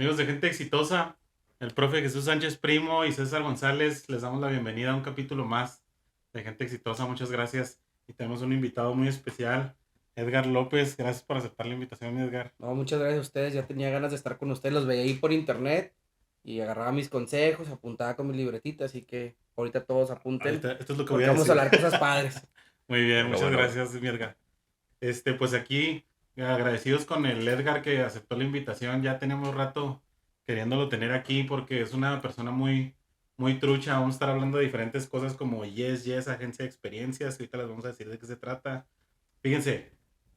Amigos de Gente Exitosa, el profe Jesús Sánchez Primo y César González, les damos la bienvenida a un capítulo más de Gente Exitosa. Muchas gracias. Y tenemos un invitado muy especial, Edgar López. Gracias por aceptar la invitación, Edgar. No, muchas gracias a ustedes. Ya tenía ganas de estar con ustedes. Los veía ahí por internet y agarraba mis consejos, apuntaba con mi libretita. Así que ahorita todos apunten Ahorita, esto es lo que voy porque a vamos a decir. hablar cosas padres. Muy bien, Bueno, muchas bueno, gracias, mi Edgar. Pues aquí, agradecidos con el Edgar que aceptó la invitación. Ya tenemos rato queriéndolo tener aquí porque es una persona muy trucha. Vamos a estar hablando de diferentes cosas como Yes, agencia de experiencias. Ahorita les vamos a decir de qué se trata. Fíjense,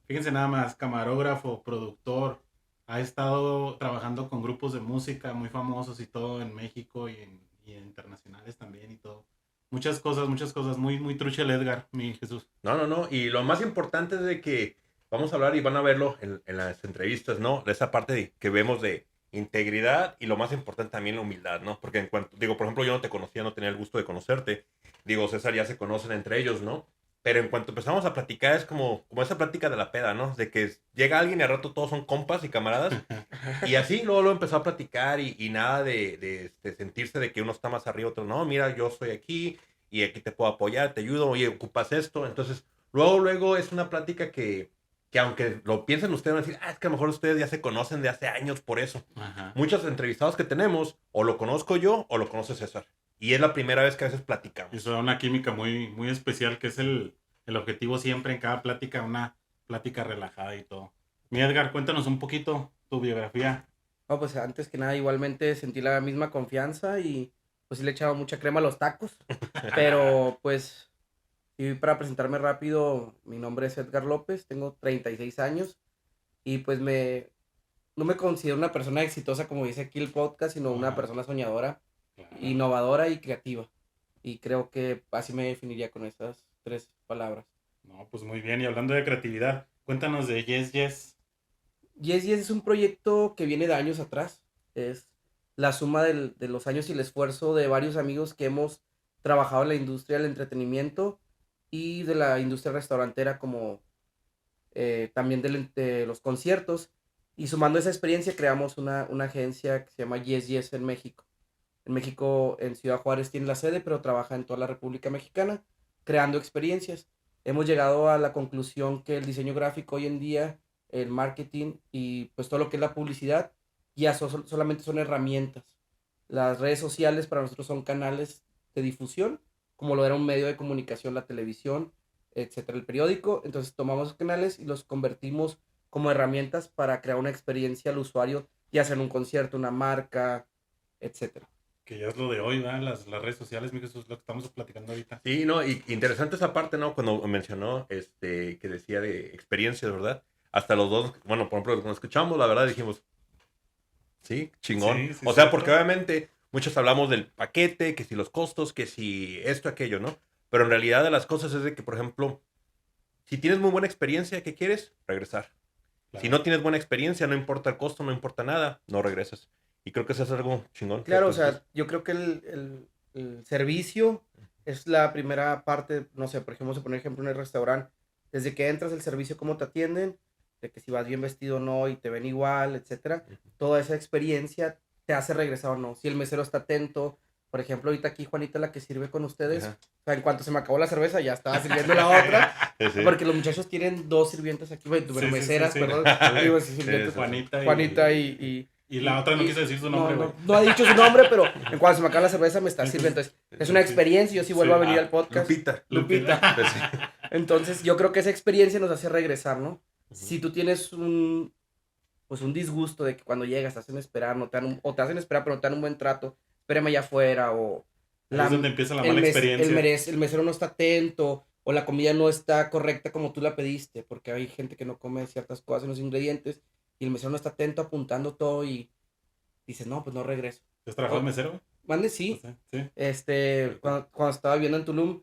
fíjense nada más, camarógrafo, productor, ha estado trabajando con grupos de música muy famosos y todo en México y en internacionales también y todo. Muchas cosas, muy trucha el Edgar, mi Jesús. no. Y lo más importante es de que vamos a hablar y van a verlo en las entrevistas, ¿no? De esa parte que vemos de integridad y lo más importante también la humildad, ¿no? Porque en cuanto, digo, por ejemplo, yo no te conocía, no tenía el gusto de conocerte. Digo, César ya se conocen entre ellos, ¿no? Pero en cuanto empezamos a platicar es como esa plática de la peda, ¿no? De que llega alguien y al rato todos son compas y camaradas. Y así luego lo empezó a platicar y nada de sentirse de que uno está más arriba, otro no, mira, yo estoy aquí y aquí te puedo apoyar, te ayudo, oye, ocupas esto. Entonces, luego es una plática que aunque lo piensen ustedes, van a decir, es que a lo mejor ustedes ya se conocen de hace años por eso. Ajá. Muchos entrevistados que tenemos, o lo conozco yo o lo conoce César. Y es la primera vez que a veces platicamos. Eso da una química muy especial, que es el objetivo siempre en cada plática, una plática relajada y todo. Mi Edgar, cuéntanos un poquito tu biografía. No, pues antes que nada, igualmente sentí la misma confianza y pues sí le echaba mucha crema a los tacos. Pero pues, y para presentarme rápido, mi nombre es Edgar López, tengo 36 años y pues no me considero una persona exitosa como dice aquí el podcast, sino una Ajá, persona soñadora, claro. innovadora y creativa. Y creo que así me definiría con esas tres palabras. No, pues muy bien. Y hablando de creatividad, cuéntanos de Yes. Yes Yes es un proyecto que viene de años atrás. Es la suma de los años y el esfuerzo de varios amigos que hemos trabajado en la industria del entretenimiento y de la industria restaurantera como también de los conciertos. Y sumando esa experiencia creamos una agencia que se llama Yes Yes en México. En México, en Ciudad Juárez tiene la sede, pero trabaja en toda la República Mexicana, creando experiencias. Hemos llegado a la conclusión que el diseño gráfico hoy en día, el marketing y pues todo lo que es la publicidad, ya solamente son herramientas. Las redes sociales para nosotros son canales de difusión, como lo era un medio de comunicación, la televisión, etcétera, el periódico. Entonces tomamos esos canales y los convertimos como herramientas para crear una experiencia al usuario, ya sea en un concierto, una marca, etcétera. Que ya es lo de hoy, ¿verdad? Las redes sociales, mi Jesús, lo que estamos platicando ahorita. Sí, no, y interesante esa parte, ¿no? Cuando mencionó, que decía de experiencias, ¿verdad? Hasta los dos, bueno, por ejemplo, cuando escuchamos, la verdad dijimos, sí, chingón. Sí, sí, O sea, porque cierto. obviamente muchos hablamos del paquete, que si los costos, que si esto, aquello, ¿no? Pero en realidad de las cosas es de que, por ejemplo, si tienes muy buena experiencia, ¿qué quieres? Regresar. Si Claro. no tienes buena experiencia, no importa el costo, no importa nada, no regresas. Y creo que eso es algo chingón. Claro, o Entonces, sea, yo creo que el servicio es la primera parte, no sé, por ejemplo, vamos a poner ejemplo en el restaurante, desde que entras el servicio, cómo te atienden, de que si vas bien vestido o no y te ven igual, etcétera, toda esa experiencia te hace regresar o no. Si el mesero está atento, por ejemplo, ahorita aquí Juanita, la que sirve con ustedes, ajá. o sea, en cuanto se me acabó la cerveza, ya estaba sirviendo la otra, Sí, sí. porque los muchachos tienen dos sirvientes aquí, bueno, Sí, sí, sí, meseras, sí. perdón, digo, sí, Sí, sirvientes, sí, sí. Juanita Juanita y la otra no quiso decir su no, nombre, güey. no ha dicho su nombre, pero en cuanto se me acaba la cerveza me está sirviendo. Entonces, es una Sí, sí. experiencia. Yo sí vuelvo a venir al podcast. Lupita. Lupita. Pues sí. Entonces, yo creo que esa experiencia nos hace regresar, ¿no? Ujú. Si tú tienes pues un disgusto de que cuando llegas te hacen esperar, no te dan o te hacen esperar, pero no te dan un buen trato, espérame allá afuera, o Ahí es la, donde empieza la mala experiencia. el mesero no está atento, o la comida no está correcta como tú la pediste, porque hay gente que no come ciertas cosas en los ingredientes, y el mesero no está atento apuntando todo y dices, no, pues no regreso. ¿Has trabajado de O, mesero, güey? mande No sí. sé, sí. Cuando estaba viviendo en Tulum,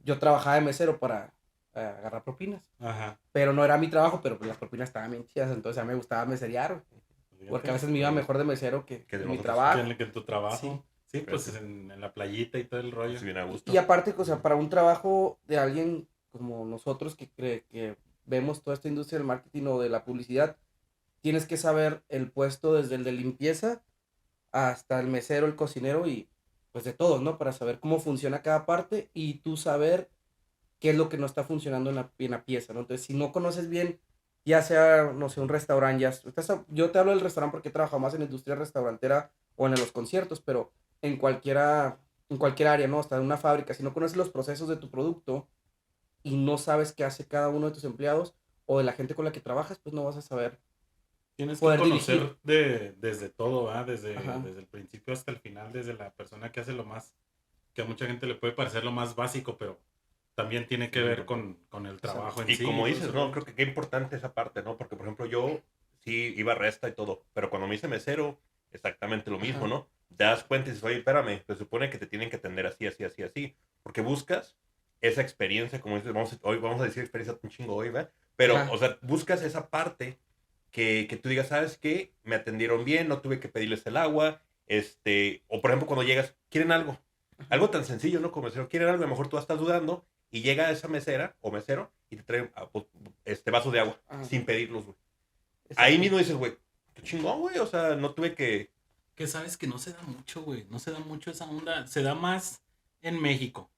yo trabajaba de mesero para agarrar propinas. Ajá. Pero no era mi trabajo, pero pues las propinas estaban bien chidas, entonces a mí me gustaba meserear, güey, porque a Fíjate. veces me iba mejor de mesero Que de en mi nosotros. trabajo. Que en tu Sí. trabajo. Sí, pues Fíjate. en la playita y todo el rollo. Pues bien a gusto. Y aparte, o sea, para un trabajo de alguien como nosotros que vemos toda esta industria del marketing o de la publicidad, tienes que saber el puesto desde el de limpieza hasta el mesero, el cocinero y pues de todo, ¿no? Para saber cómo funciona cada parte y tú saber qué es lo que no está funcionando en la pieza, ¿no? Entonces, si no conoces bien, ya sea, no sé, un restaurante, yo te hablo del restaurante porque he trabajado más en la industria restaurantera o en los conciertos, pero en cualquier área, ¿no? Hasta en una fábrica, si no conoces los procesos de tu producto y no sabes qué hace cada uno de tus empleados o de la gente con la que trabajas, pues no vas a saber Tienes que poder conocer dirigir. desde todo, ¿va? Ajá, Desde el principio hasta el final, desde la persona que hace lo más, que a mucha gente le puede parecer lo más básico, pero también tiene Sí, que es ver importante. con el exacto. trabajo en Y sí y como todo ese dices, ¿no? rollo. Creo que qué importante esa parte, ¿no? Porque, por ejemplo, yo sí iba a resta y todo, pero cuando me hice mesero, exactamente lo mismo, Ajá, ¿no? Te das cuenta y dices, oye, espérame, se supone que te tienen que atender así, así, así, así, porque buscas esa experiencia, como dices, hoy vamos a decir experiencia un chingo hoy, ¿verdad? Pero, o ajá, sea, buscas esa parte que tú digas, ¿sabes qué? Me atendieron bien, no tuve que pedirles el agua, o por ejemplo, cuando llegas, quieren algo, ajá, algo tan sencillo, ¿no? Como mesero, quieren algo, a lo mejor tú estás dudando y llega esa mesera o mesero y te trae pues, vasos de agua ajá, sin pedirlos, güey. Ahí exacto. mismo dices, güey, qué chingón, güey, o sea, no tuve que... Que sabes que no se da mucho, güey. No se da mucho esa onda. Se da más en México.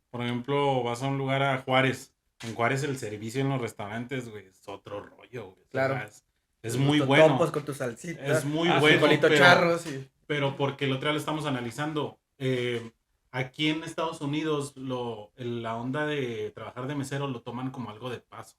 Por ejemplo, vas a un lugar a Juárez. En Juárez el servicio en los restaurantes, güey, es otro rollo, güey. O sea, Claro. es Tus muy totopos bueno. con tu Es salsita, muy Ah, tus sí, bueno, sí. frijolitos charros y... pero porque el otro día lo estamos analizando. Aquí en Estados Unidos, la onda de trabajar de mesero lo toman como algo de paso.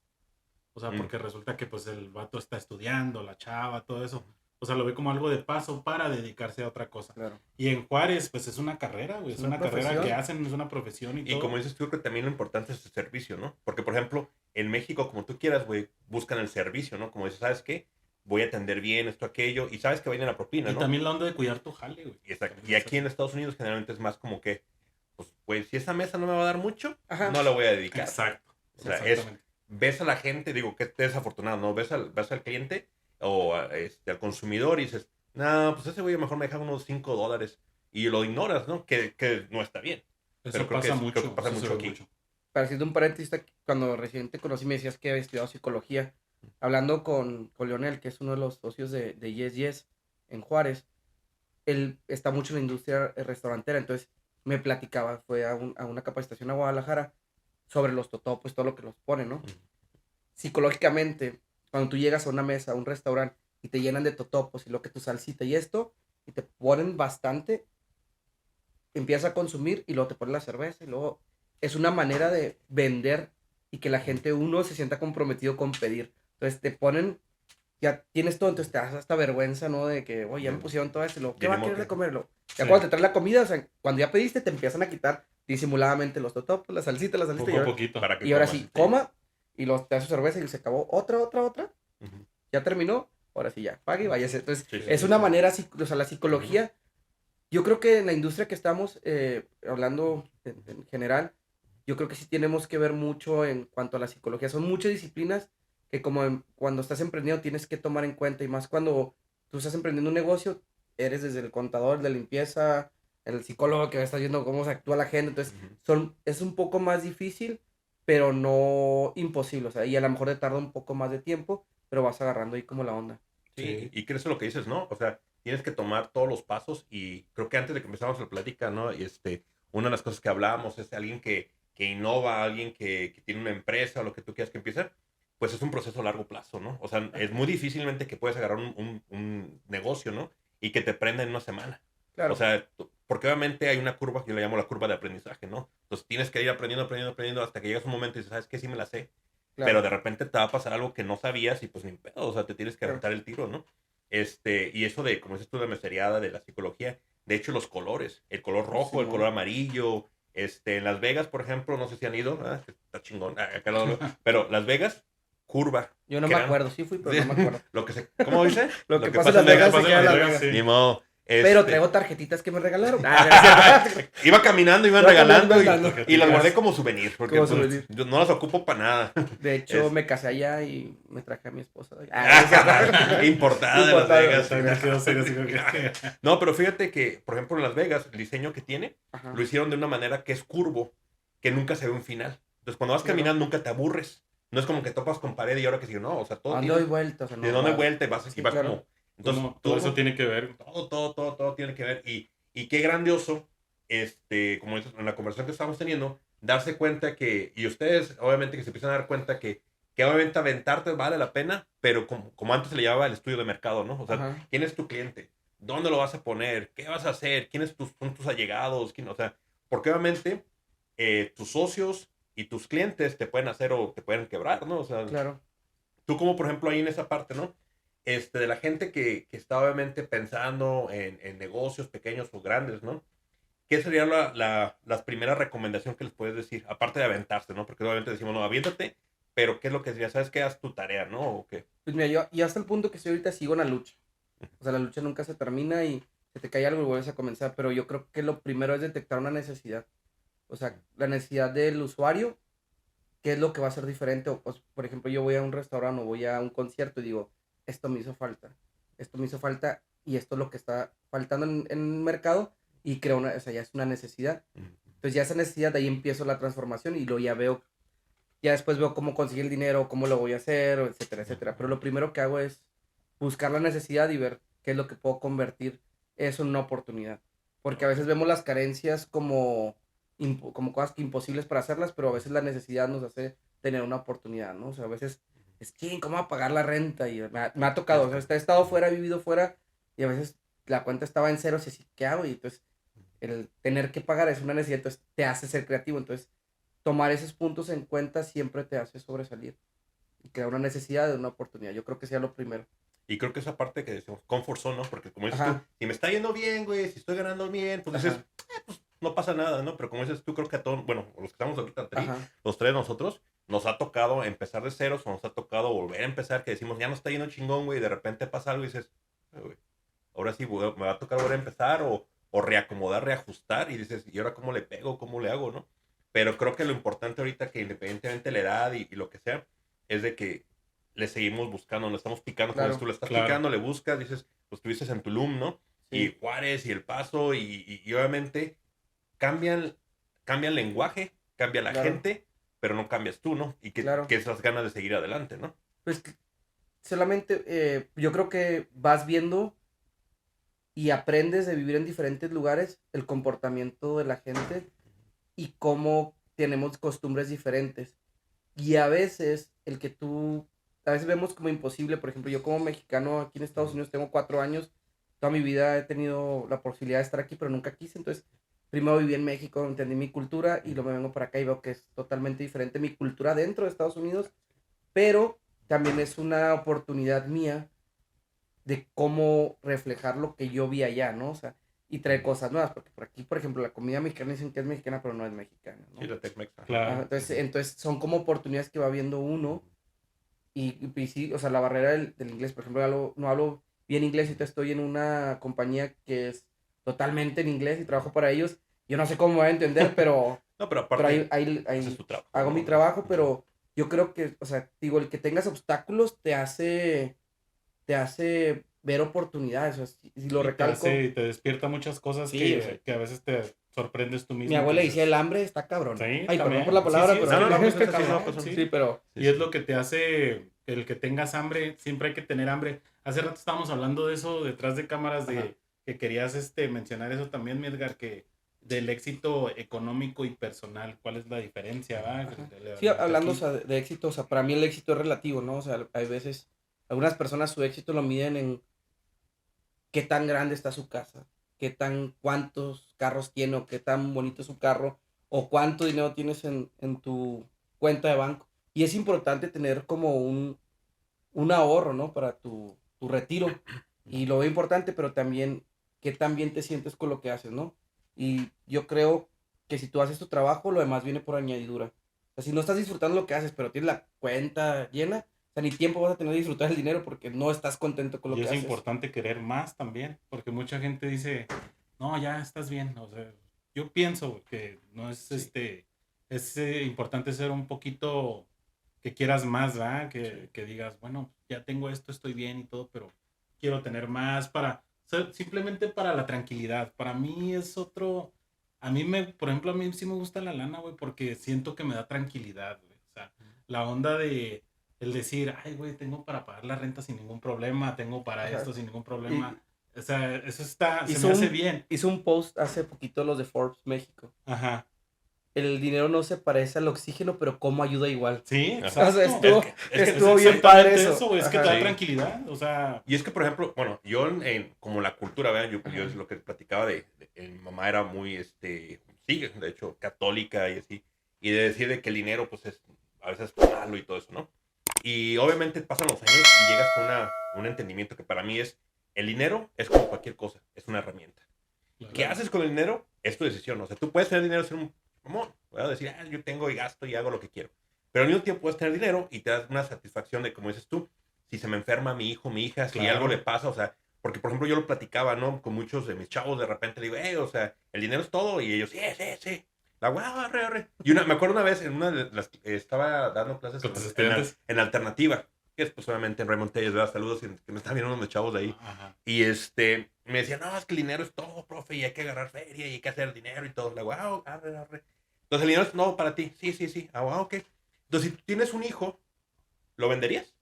O sea, Mm. porque resulta que pues el vato está estudiando, la chava, todo eso. O sea, lo ve como algo de paso para dedicarse a otra cosa. Claro. Y en Juárez, pues es una carrera, güey. Es Es una una carrera que profesión. hacen, es una profesión y Y como todo. dices tú, creo que también lo importante es el servicio, ¿no? Porque, por ejemplo, en México, como tú quieras, güey, buscan el servicio, ¿no? Como dices, ¿sabes qué? Voy a atender bien esto, aquello, y sabes que viene la propina, Y ¿no? también la onda de cuidar tu jale, güey. Y También es aquí en así. Estados Unidos generalmente es más como que, pues, güey, si esa mesa no me va a dar mucho, Ajá, no la voy a dedicar. Exacto, O sea, exactamente. ves a la gente, digo, que desafortunado, ¿no? Ves al cliente o al consumidor y dices, no, pues ese güey mejor me deja unos $5 y lo ignoras, ¿no? Que no está bien. Pero Eso creo que, pasa creo que mucho, pasa eso se mucho ve aquí. mucho. para decirte un paréntesis, cuando recién te conocí me decías que había estudiado psicología. Hablando con Leonel, que es uno de los socios de Yes Yes en Juárez, él está mucho en la industria restaurantera, entonces me platicaba, fue a una capacitación a Guadalajara sobre los totopos, todo lo que los pone, ¿no? Mm. Psicológicamente, cuando tú llegas a una mesa, a un restaurante, y te llenan de totopos y lo que tu salsita y esto, y te ponen bastante, empiezas a consumir y luego te ponen la cerveza y luego es una manera de vender y que la gente, uno, se sienta comprometido con pedir. Entonces te ponen, ya tienes todo, entonces te das hasta vergüenza, ¿no? De que, oye, ya me pusieron todo esto y luego, ¿qué va a Tenemos querer de que... comerlo? Ya Sí, cuando te traen la comida, o sea, cuando ya pediste, te empiezan a quitar disimuladamente los totopos, la salsita, poco a poquito. Para que y ahora comas. sí, coma, y los, te da su cerveza y se acabó, otra, Ujú. ya terminó, ahora sí ya, pague y váyase. Entonces, Sí, Sí, sí, es sí. una sí. manera, o sea, la psicología, yo creo que en la industria que estamos, hablando en general, yo creo que sí tenemos que ver mucho en cuanto a la psicología. Son muchas disciplinas que como cuando estás emprendiendo tienes que tomar en cuenta y más cuando tú estás emprendiendo un negocio, eres desde el contador de limpieza, el psicólogo que está viendo cómo se actúa la gente, entonces Ujú. es un poco más difícil, pero no imposible, o sea, y a lo mejor te tarda un poco más de tiempo, pero vas agarrando ahí como la onda. Sí, Sí. y crees lo que dices, ¿no? O sea, tienes que tomar todos los pasos y creo que antes de que empezáramos la plática, ¿no? Una de las cosas que hablábamos es alguien que innova, alguien que tiene una empresa o lo que tú quieras que empiece, pues es un proceso a largo plazo, ¿no? O sea, es muy difícilmente que puedes agarrar un negocio, ¿no? Y que te prenda en una semana. O Claro, sea, porque obviamente hay una curva, yo le llamo la curva de aprendizaje, ¿no? Entonces tienes que ir aprendiendo, aprendiendo, aprendiendo hasta que llegas a un momento y dices, ¿sabes qué? Sí me la sé, pero claro, de repente te va a pasar algo que no sabías y pues ni pedo, o sea, te tienes que claro. aventar el tiro, ¿no? Y eso de, como dices tú, de meseriada, de la psicología, de hecho los colores, el color rojo, el color Simón. amarillo, en Las Vegas, por ejemplo, no sé si han ido, está chingón, acá pero Las Vegas, curva, Yo no me crean, acuerdo, sí fui, pero no me acuerdo. ¿cómo dice? Lo que pasa pasa en en Las Lo que Vegas se Vegas, pasa queda en en Las Las Vegas, Vegas. sí. ni modo, Pero traigo tarjetitas que me regalaron. Ah, no es cierto. Iba caminando, iban Iba regalando caminando. y las guardé como souvenir, porque Como pues, souvenir. yo no las ocupo para nada. De hecho, Es- me casé allá y me traje a mi esposa. Ah, no es cierto. Importada de Las Importada. Yo Vegas. también quedo serio, así como que... No, pero fíjate que, por ejemplo, en Las Vegas, el diseño que tiene, Ajá, lo hicieron de una manera que es curvo, que nunca se ve un final. Entonces, cuando vas claro. caminando, nunca te aburres. No es como que topas con pared y ahora que sí, no, o sea, todo ¿Dónde doy tiene, vuelta? O sea, de no dónde vas. vuelta y vas, y Sí, vas claro. como, entonces, Como todo eso tú, tiene que ver. todo tiene que ver. Y qué grandioso, como dices, en la conversación que estamos teniendo, darse cuenta que, y ustedes obviamente que se empiezan a dar cuenta que obviamente aventarte vale la pena, pero como antes se le llamaba el estudio de mercado, ¿no? O sea, Ajá, ¿quién es tu cliente? ¿Dónde lo vas a poner? ¿Qué vas a hacer? ¿Quiénes son tus allegados? ¿Quién, o sea, porque obviamente tus socios y tus clientes te pueden hacer o te pueden quebrar, ¿no? O sea, claro. tú como por ejemplo ahí en esa parte, ¿no? De la gente que está obviamente pensando en negocios pequeños o grandes, ¿no? ¿Qué sería las primeras recomendaciones que les puedes decir? Aparte de aventarse, ¿no? Porque obviamente decimos, no, aviéntate, pero ¿qué es lo que ya sabes que haz tu tarea, ¿no? ¿O qué? Pues mira, yo y hasta el punto que estoy ahorita sigo en la lucha. O sea, la lucha nunca se termina y se te cae algo y vuelves a comenzar. Pero yo creo que lo primero es detectar una necesidad. O sea, la necesidad del usuario, qué es lo que va a ser diferente. O, pues, por ejemplo, yo voy a un restaurante o voy a un concierto y digo, esto me hizo falta. Esto me hizo falta y esto es lo que está faltando en el mercado y creo una, o sea, ya es una necesidad. Entonces ya esa necesidad, de ahí empiezo la transformación y luego ya veo, ya después veo cómo conseguir el dinero, cómo lo voy a hacer, etcétera, etcétera. Pero lo primero que hago es buscar la necesidad y ver qué es lo que puedo convertir eso en una oportunidad. Porque a veces vemos las carencias como, como cosas que imposibles para hacerlas, pero a veces la necesidad nos hace tener una oportunidad, ¿no? O sea, a veces es, ¿quién? ¿Cómo va a pagar la renta? Y me ha tocado, o sea, he estado fuera, he vivido fuera y a veces la cuenta estaba en cero, y así, ¿qué hago? Y entonces el tener que pagar es una necesidad, entonces te hace ser creativo. Entonces, tomar esos puntos en cuenta siempre te hace sobresalir y crear una necesidad de una oportunidad. Yo creo que sea lo primero. Y creo que esa parte que decimos comfort zone, ¿no? Porque como dices tú, Ajá, si me está yendo bien, güey, si estoy ganando bien, pues dices, ajá, no pasa nada, ¿no? Pero como dices tú, creo que a todos, bueno, los que estamos ahorita, ajá, los tres nosotros, nos ha tocado empezar de ceros o nos ha tocado volver a empezar, que decimos, ya no está yendo chingón, güey, y de repente pasa algo y dices, güey, ahora sí me va a tocar volver a empezar o reacomodar, reajustar y dices, ¿y ahora cómo le pego? ¿Cómo le hago? ¿No? Pero creo que lo importante ahorita que independientemente de la edad y lo que sea, es de que le seguimos buscando, le estamos picando, como dices tú, claro, le estás Claro. picando, le buscas, dices, pues estuviste en Tulum, ¿no? Y sí, Juárez y El Paso y obviamente cambian, cambia el lenguaje, cambia la claro, gente, pero no cambias tú, ¿no? Y que claro. esas ganas de seguir adelante, ¿no? Pues solamente yo creo que vas viendo y aprendes de vivir en diferentes lugares el comportamiento de la gente y cómo tenemos costumbres diferentes. Y a veces el que tú, a veces vemos como imposible, por ejemplo, yo como mexicano aquí en Estados Unidos tengo 4 años, toda mi vida he tenido la posibilidad de estar aquí, pero nunca quise, entonces primero viví en México, entendí mi cultura y luego me vengo para acá y veo que es totalmente diferente mi cultura dentro de Estados Unidos, pero también es una oportunidad mía de cómo reflejar lo que yo vi allá, ¿no? O sea, y traer cosas nuevas, porque por aquí, por ejemplo, la comida mexicana dicen que es mexicana, pero no es mexicana, Sí, ¿no? la Tecmex, ajá. Ajá, Claro. entonces son como oportunidades que va viendo uno y sí, o sea, la barrera del inglés, por ejemplo, no hablo bien inglés y te estoy en una compañía que es totalmente en inglés y trabajo para ellos, yo no sé cómo me voy a entender, No, pero pero aparte, ese es ahí tu trabajo, hago mi ¿no? trabajo, pero yo creo que, o sea, digo, el que tengas obstáculos te hace ver oportunidades, o sea, si lo Y te recalco, hace, te despierta muchas cosas sí, o sea, que a veces te sorprendes tú mi mismo que abuela decía el dices, hambre está cabrón. sí, Ay, perdón por la también. Sí, palabra, sí, es pero No, que no, el no, hambre pues está es así, no, cabrón, pues sí, sí. pero sí, Y es sí. lo que te hace el que tengas hambre, siempre hay que tener hambre. Hace rato estábamos hablando de eso detrás de cámaras, ajá. de que querías mencionar eso también, mi Edgar, que del éxito económico y personal, ¿cuál es la diferencia, va? Ajá. Sí, De hablando, o aquí. sea, de éxito, o sea, para mí el éxito es relativo, ¿no? O sea, hay veces, algunas personas su éxito lo miden en qué tan grande está su casa, cuántos carros tiene, o qué tan bonito es su carro, o cuánto dinero tienes en tu cuenta de banco. Y es importante tener como un ahorro, ¿no? Para tu retiro. Y lo veo importante, pero también qué tan bien te sientes con lo que haces, ¿no? Y yo creo que si tú haces tu trabajo, lo demás viene por añadidura. O sea, si no estás disfrutando lo que haces, pero tienes la cuenta llena, o sea, ni tiempo vas a tener de disfrutar el dinero porque no estás contento con lo Y que es haces. importante querer más también, porque mucha gente dice, no, ya estás bien. O sea, yo pienso que no es Sí, es importante ser un poquito que quieras más, ¿verdad? sí, Que digas, bueno, ya tengo esto, estoy bien y todo, pero quiero tener más simplemente para la tranquilidad. Para mí es otro, por ejemplo, a mí sí me gusta la lana, güey, porque siento que me da tranquilidad, güey. O sea, la onda de el decir, ay, güey, tengo para pagar la renta sin ningún problema, tengo para Ajá. esto sin ningún problema. O sea, eso está, se Hizo me hace un, bien. hizo un post hace poquito los de Forbes México. Ajá. El dinero no se parece al oxígeno, pero cómo ayuda igual. Sí, Ajá. exacto. O sea, estuvo, es que estuvo bien exactamente padre eso. güey, es que te Ajá. da Sí. tranquilidad, o sea, Y es que, por ejemplo, bueno, yo como la cultura, ¿verdad? Yo es lo que platicaba mi mamá era muy, sí, de hecho, católica y así, y de decir de que el dinero, pues, es a veces malo y todo eso, ¿no? Y obviamente pasan los años y llegas a un entendimiento que para mí es, el dinero es como cualquier cosa, es una herramienta. ¿Qué haces con el dinero? Es tu decisión, o sea, tú puedes tener dinero y ser un mamón, voy a decir, yo tengo y gasto y hago lo que quiero, pero al mismo tiempo puedes tener dinero y te das una satisfacción de, como dices tú, si se me enferma mi hijo, mi hija, si Claro. algo le pasa, o sea, porque por ejemplo yo lo platicaba, ¿no? Con muchos de mis chavos, de repente digo, o sea, el dinero es todo, y ellos, sí. La guau, arre. Y me acuerdo una vez en una de las, estaba dando clases Con tus estudiantes. en alternativa, que es pues obviamente en Raymond Telles, ¿verdad? Saludos, que me están viendo unos chavos de ahí. Ajá. Y me decían, no, es que el dinero es todo, profe, y hay que agarrar feria, y hay que hacer dinero y todo. La guau, arre. Entonces el dinero es no para ti, sí. Ah, wow, ok. Entonces si tú tienes un hijo, ¿lo venderías?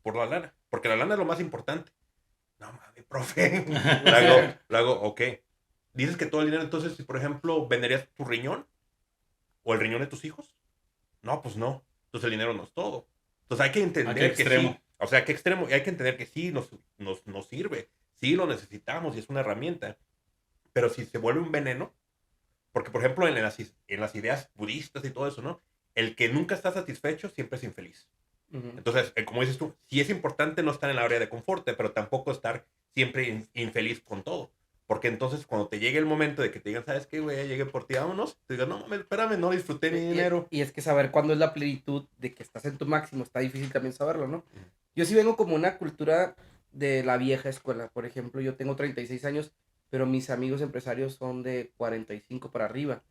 Por la lana, porque la lana es lo más importante. No mames, profe. Lo hago, ok. Dices que todo el dinero, entonces, si por ejemplo, ¿venderías tu riñón? ¿O el riñón de tus hijos? No, pues no. Entonces el dinero no es todo. Entonces hay que entender qué que extremo? sí. O sea, ¿qué extremo? Y hay que entender que sí nos sirve. Sí lo necesitamos y es una herramienta. Pero si se vuelve un veneno, porque por ejemplo en las ideas budistas y todo eso, ¿no? El que nunca está satisfecho siempre es infeliz. Ujú. Entonces, como dices tú, sí es importante no estar en la área de confort, pero tampoco estar siempre infeliz con todo. Porque entonces cuando te llegue el momento de que te digan, ¿sabes qué, güey? Ya llegué por ti, vámonos. Te digan, no, mames, espérame, no disfruté mi dinero. Y es que saber cuándo es la plenitud de que estás en tu máximo está difícil también saberlo, ¿no? Yo sí vengo como una cultura de la vieja escuela. Por ejemplo, yo tengo 36 años, pero mis amigos empresarios son de 45 para arriba.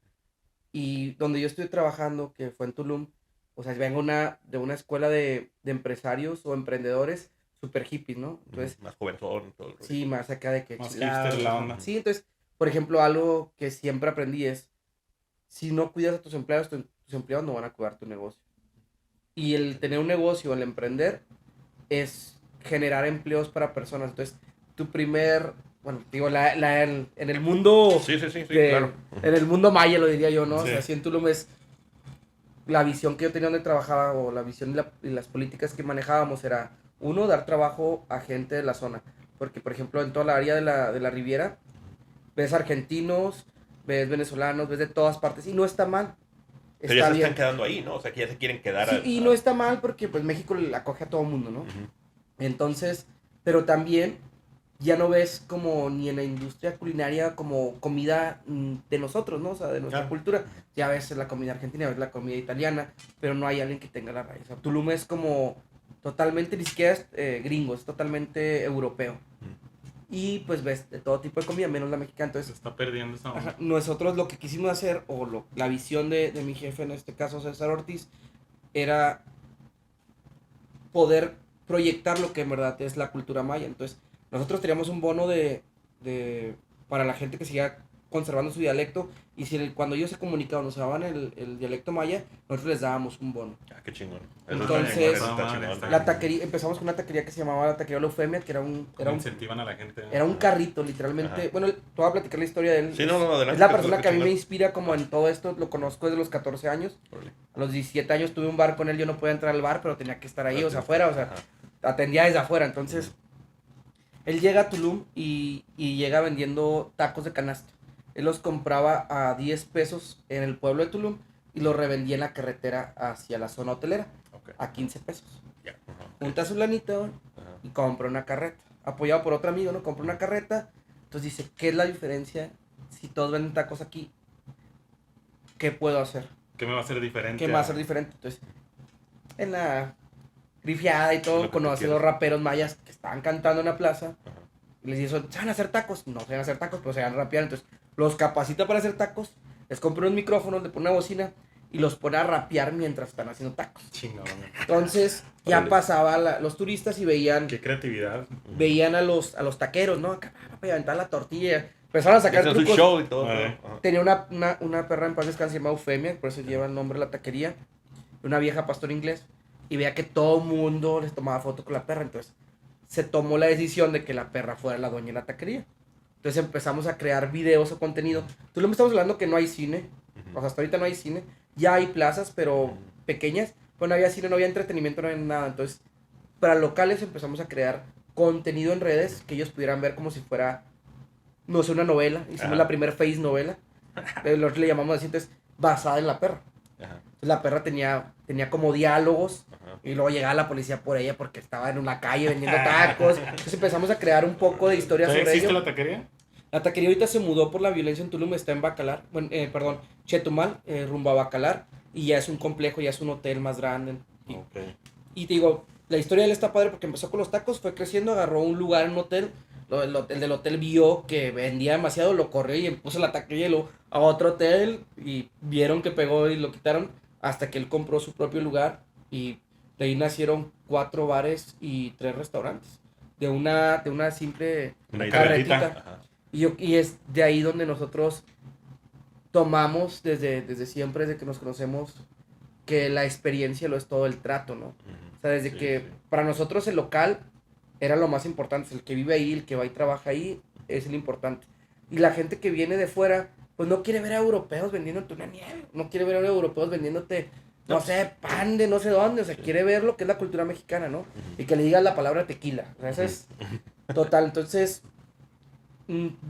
Y donde yo estoy trabajando, que fue en Tulum, o sea, vengo de una escuela de empresarios o emprendedores super hippies, ¿no? Entonces, Más joventón, todo el rollo. sí, más acá de que Más chilados, hipster la ajá. onda. Sí, entonces, por ejemplo, algo que siempre aprendí es, si no cuidas a tus empleados, tus empleados no van a cuidar tu negocio. Y el tener un negocio, el emprender, es generar empleos para personas. Entonces, digo, en el mundo, Sí, claro. en el mundo maya lo diría yo, ¿no? O Sí. sea, si en Tulum es la visión que yo tenía donde trabajaba o la visión y las políticas que manejábamos era, uno, dar trabajo a gente de la zona. Porque, por ejemplo, en toda la área de la Riviera, ves argentinos, ves venezolanos, ves de todas partes y no está mal. Pero ya se están quedando ahí, ¿no? O sea, que ya se quieren quedar. Sí, y no está mal porque pues México le acoge a todo mundo, ¿no? Ujú. Entonces, pero también ya no ves como ni en la industria culinaria como comida de nosotros, ¿no? O sea, de nuestra Ah. cultura. Ya ves la comida argentina, ves la comida italiana, pero no hay alguien que tenga la raíz. O sea, Tulum es como totalmente, ni siquiera es gringo, es totalmente europeo. Y pues ves de todo tipo de comida, menos la mexicana. Se Entonces, está perdiendo esa onda. ajá, nosotros lo que quisimos hacer, la visión de mi jefe, en este caso César Ortiz, era poder proyectar lo que en verdad es la cultura maya. Entonces, nosotros teníamos un bono para la gente que siga conservando su dialecto, y si cuando ellos se comunicaban, nos daban el dialecto maya, nosotros les dábamos un bono. Ah, qué chingón. Entonces, Eso está chingón. está La taquería, empezamos con una taquería que se llamaba la taquería La Eufemia, que Como incentivan a la gente. era un carrito, literalmente. Ajá. Bueno, te voy a platicar la historia de él. Sí, no, adelante. Es la que persona lo que a mí me chingón. inspira como en todo esto. Lo conozco desde los 14 años. Órale. A los 17 años tuve un bar con él. Yo no podía entrar al bar, pero tenía que estar ahí, Ah, o sea, sí. afuera. O sea, Ajá. atendía desde afuera. Entonces, él llega a Tulum y llega vendiendo tacos de canasta. Él los compraba a 10 pesos en el pueblo de Tulum y los revendía en la carretera hacia la zona hotelera Ok. a 15 pesos. Ya. Ajá. Junta su lanito Ajá. y compra una carreta. Apoyado por otro amigo, ¿no? Compra una carreta. Entonces dice, ¿qué es la diferencia si todos venden tacos aquí? ¿Qué puedo hacer? ¿Qué me va a hacer diferente? ¿Qué me va a hacer diferente? Entonces, en la grifiada y Lo todo, que tú conocí quieras. dos raperos mayas que estaban cantando en la plaza. Ajá. Y les dice, ¿se van a hacer tacos? No se van a hacer tacos, pero se van a rapear. Entonces, los capacita para hacer tacos. Les compra unos micrófonos, le pone una bocina y los pone a rapear mientras están haciendo tacos. Chingón. Entonces, ya Órale. pasaba los turistas y veían Qué creatividad. a los taqueros, ¿no? Acá, para aventar la tortilla. Empezaron a sacar Hacen su trucos. show y todo. Ajá. ¿no? Ajá. Tenía una perra en paz descanse, se llama Eufemia, por eso lleva el nombre de la taquería. una vieja pastor inglés, y veía que todo mundo les tomaba foto con la perra, entonces se tomó la decisión de que la perra fuera la dueña de la taquería. Entonces empezamos a crear videos o contenido. Tú lo estamos hablando que no hay cine, o sea, hasta ahorita no hay cine, ya hay plazas, pero pequeñas, pues no había cine, no había entretenimiento, no había nada, entonces para locales empezamos a crear contenido en redes que ellos pudieran ver como si fuera, no sé, una novela. Hicimos la primer face novela, nosotros le llamamos así, entonces, basada en la perra. Entonces, la perra tenía como diálogos, y luego llegaba la policía por ella porque estaba en una calle vendiendo tacos. Entonces empezamos a crear un poco de historia sobre ¿Existe ello. la taquería? La taquería ahorita se mudó por la violencia en Tulum, está en Bacalar, bueno, perdón, Chetumal, rumbo a Bacalar, y ya es un complejo, ya es un hotel más grande. Ok. Y te digo, la historia de él está padre porque empezó con los tacos, fue creciendo, agarró un lugar en un hotel, el del hotel vio que vendía demasiado, lo corrió y puso la taquería y luego a otro hotel y vieron que pegó y lo quitaron hasta que él compró su propio lugar y de ahí nacieron 4 bares y 3 restaurantes. De una simple Una carretita. Ajá. Y es de ahí donde nosotros tomamos desde siempre, desde que nos conocemos, que la experiencia lo es todo el trato, ¿no? O sea, desde que para nosotros el local era lo más importante, el que vive ahí, el que va y trabaja ahí, es el importante. Y la gente que viene de fuera, pues no quiere ver a europeos vendiéndote una nieve, no quiere ver a europeos vendiéndote, no sé, pan de no sé dónde, o sea, quiere ver lo que es la cultura mexicana, ¿no? Y que le digas la palabra tequila, o sea, eso es total. Entonces,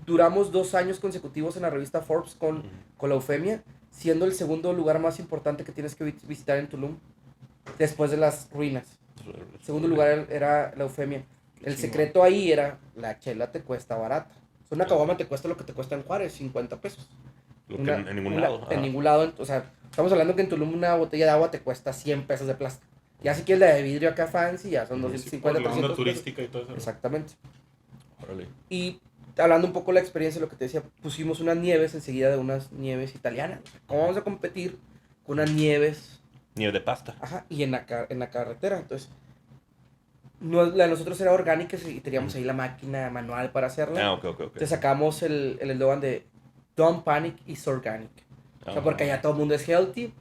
duramos 2 años consecutivos en la revista Forbes con la Eufemia, siendo el segundo lugar más importante que tienes que visitar en Tulum, después de las ruinas. El segundo lugar era la Eufemia. El secreto ahí era, la chela te cuesta barata. O sea, una caguama te cuesta lo que te cuesta en Juárez, 50 pesos. Lo que en ningún lado. En ningún lado, o sea, estamos hablando que en Tulum una botella de agua te cuesta 100 pesos de plástico. Ya si quieres la de vidrio acá fancy, ya son 250, la onda 300 pesos. turística y todo eso. Exactamente. Órale. Y hablando un poco de la experiencia, lo que te decía, pusimos unas nieves enseguida de unas nieves italianas. ¿Cómo vamos a competir con unas nieves? Nieve de pasta. Ajá, y en la carretera. Entonces, la de nosotros era orgánica y teníamos ahí la máquina manual para hacerla. Ah, ok. Entonces sacamos el eslogan de Don't Panic, it's organic. O sea, porque allá todo el mundo es healthy.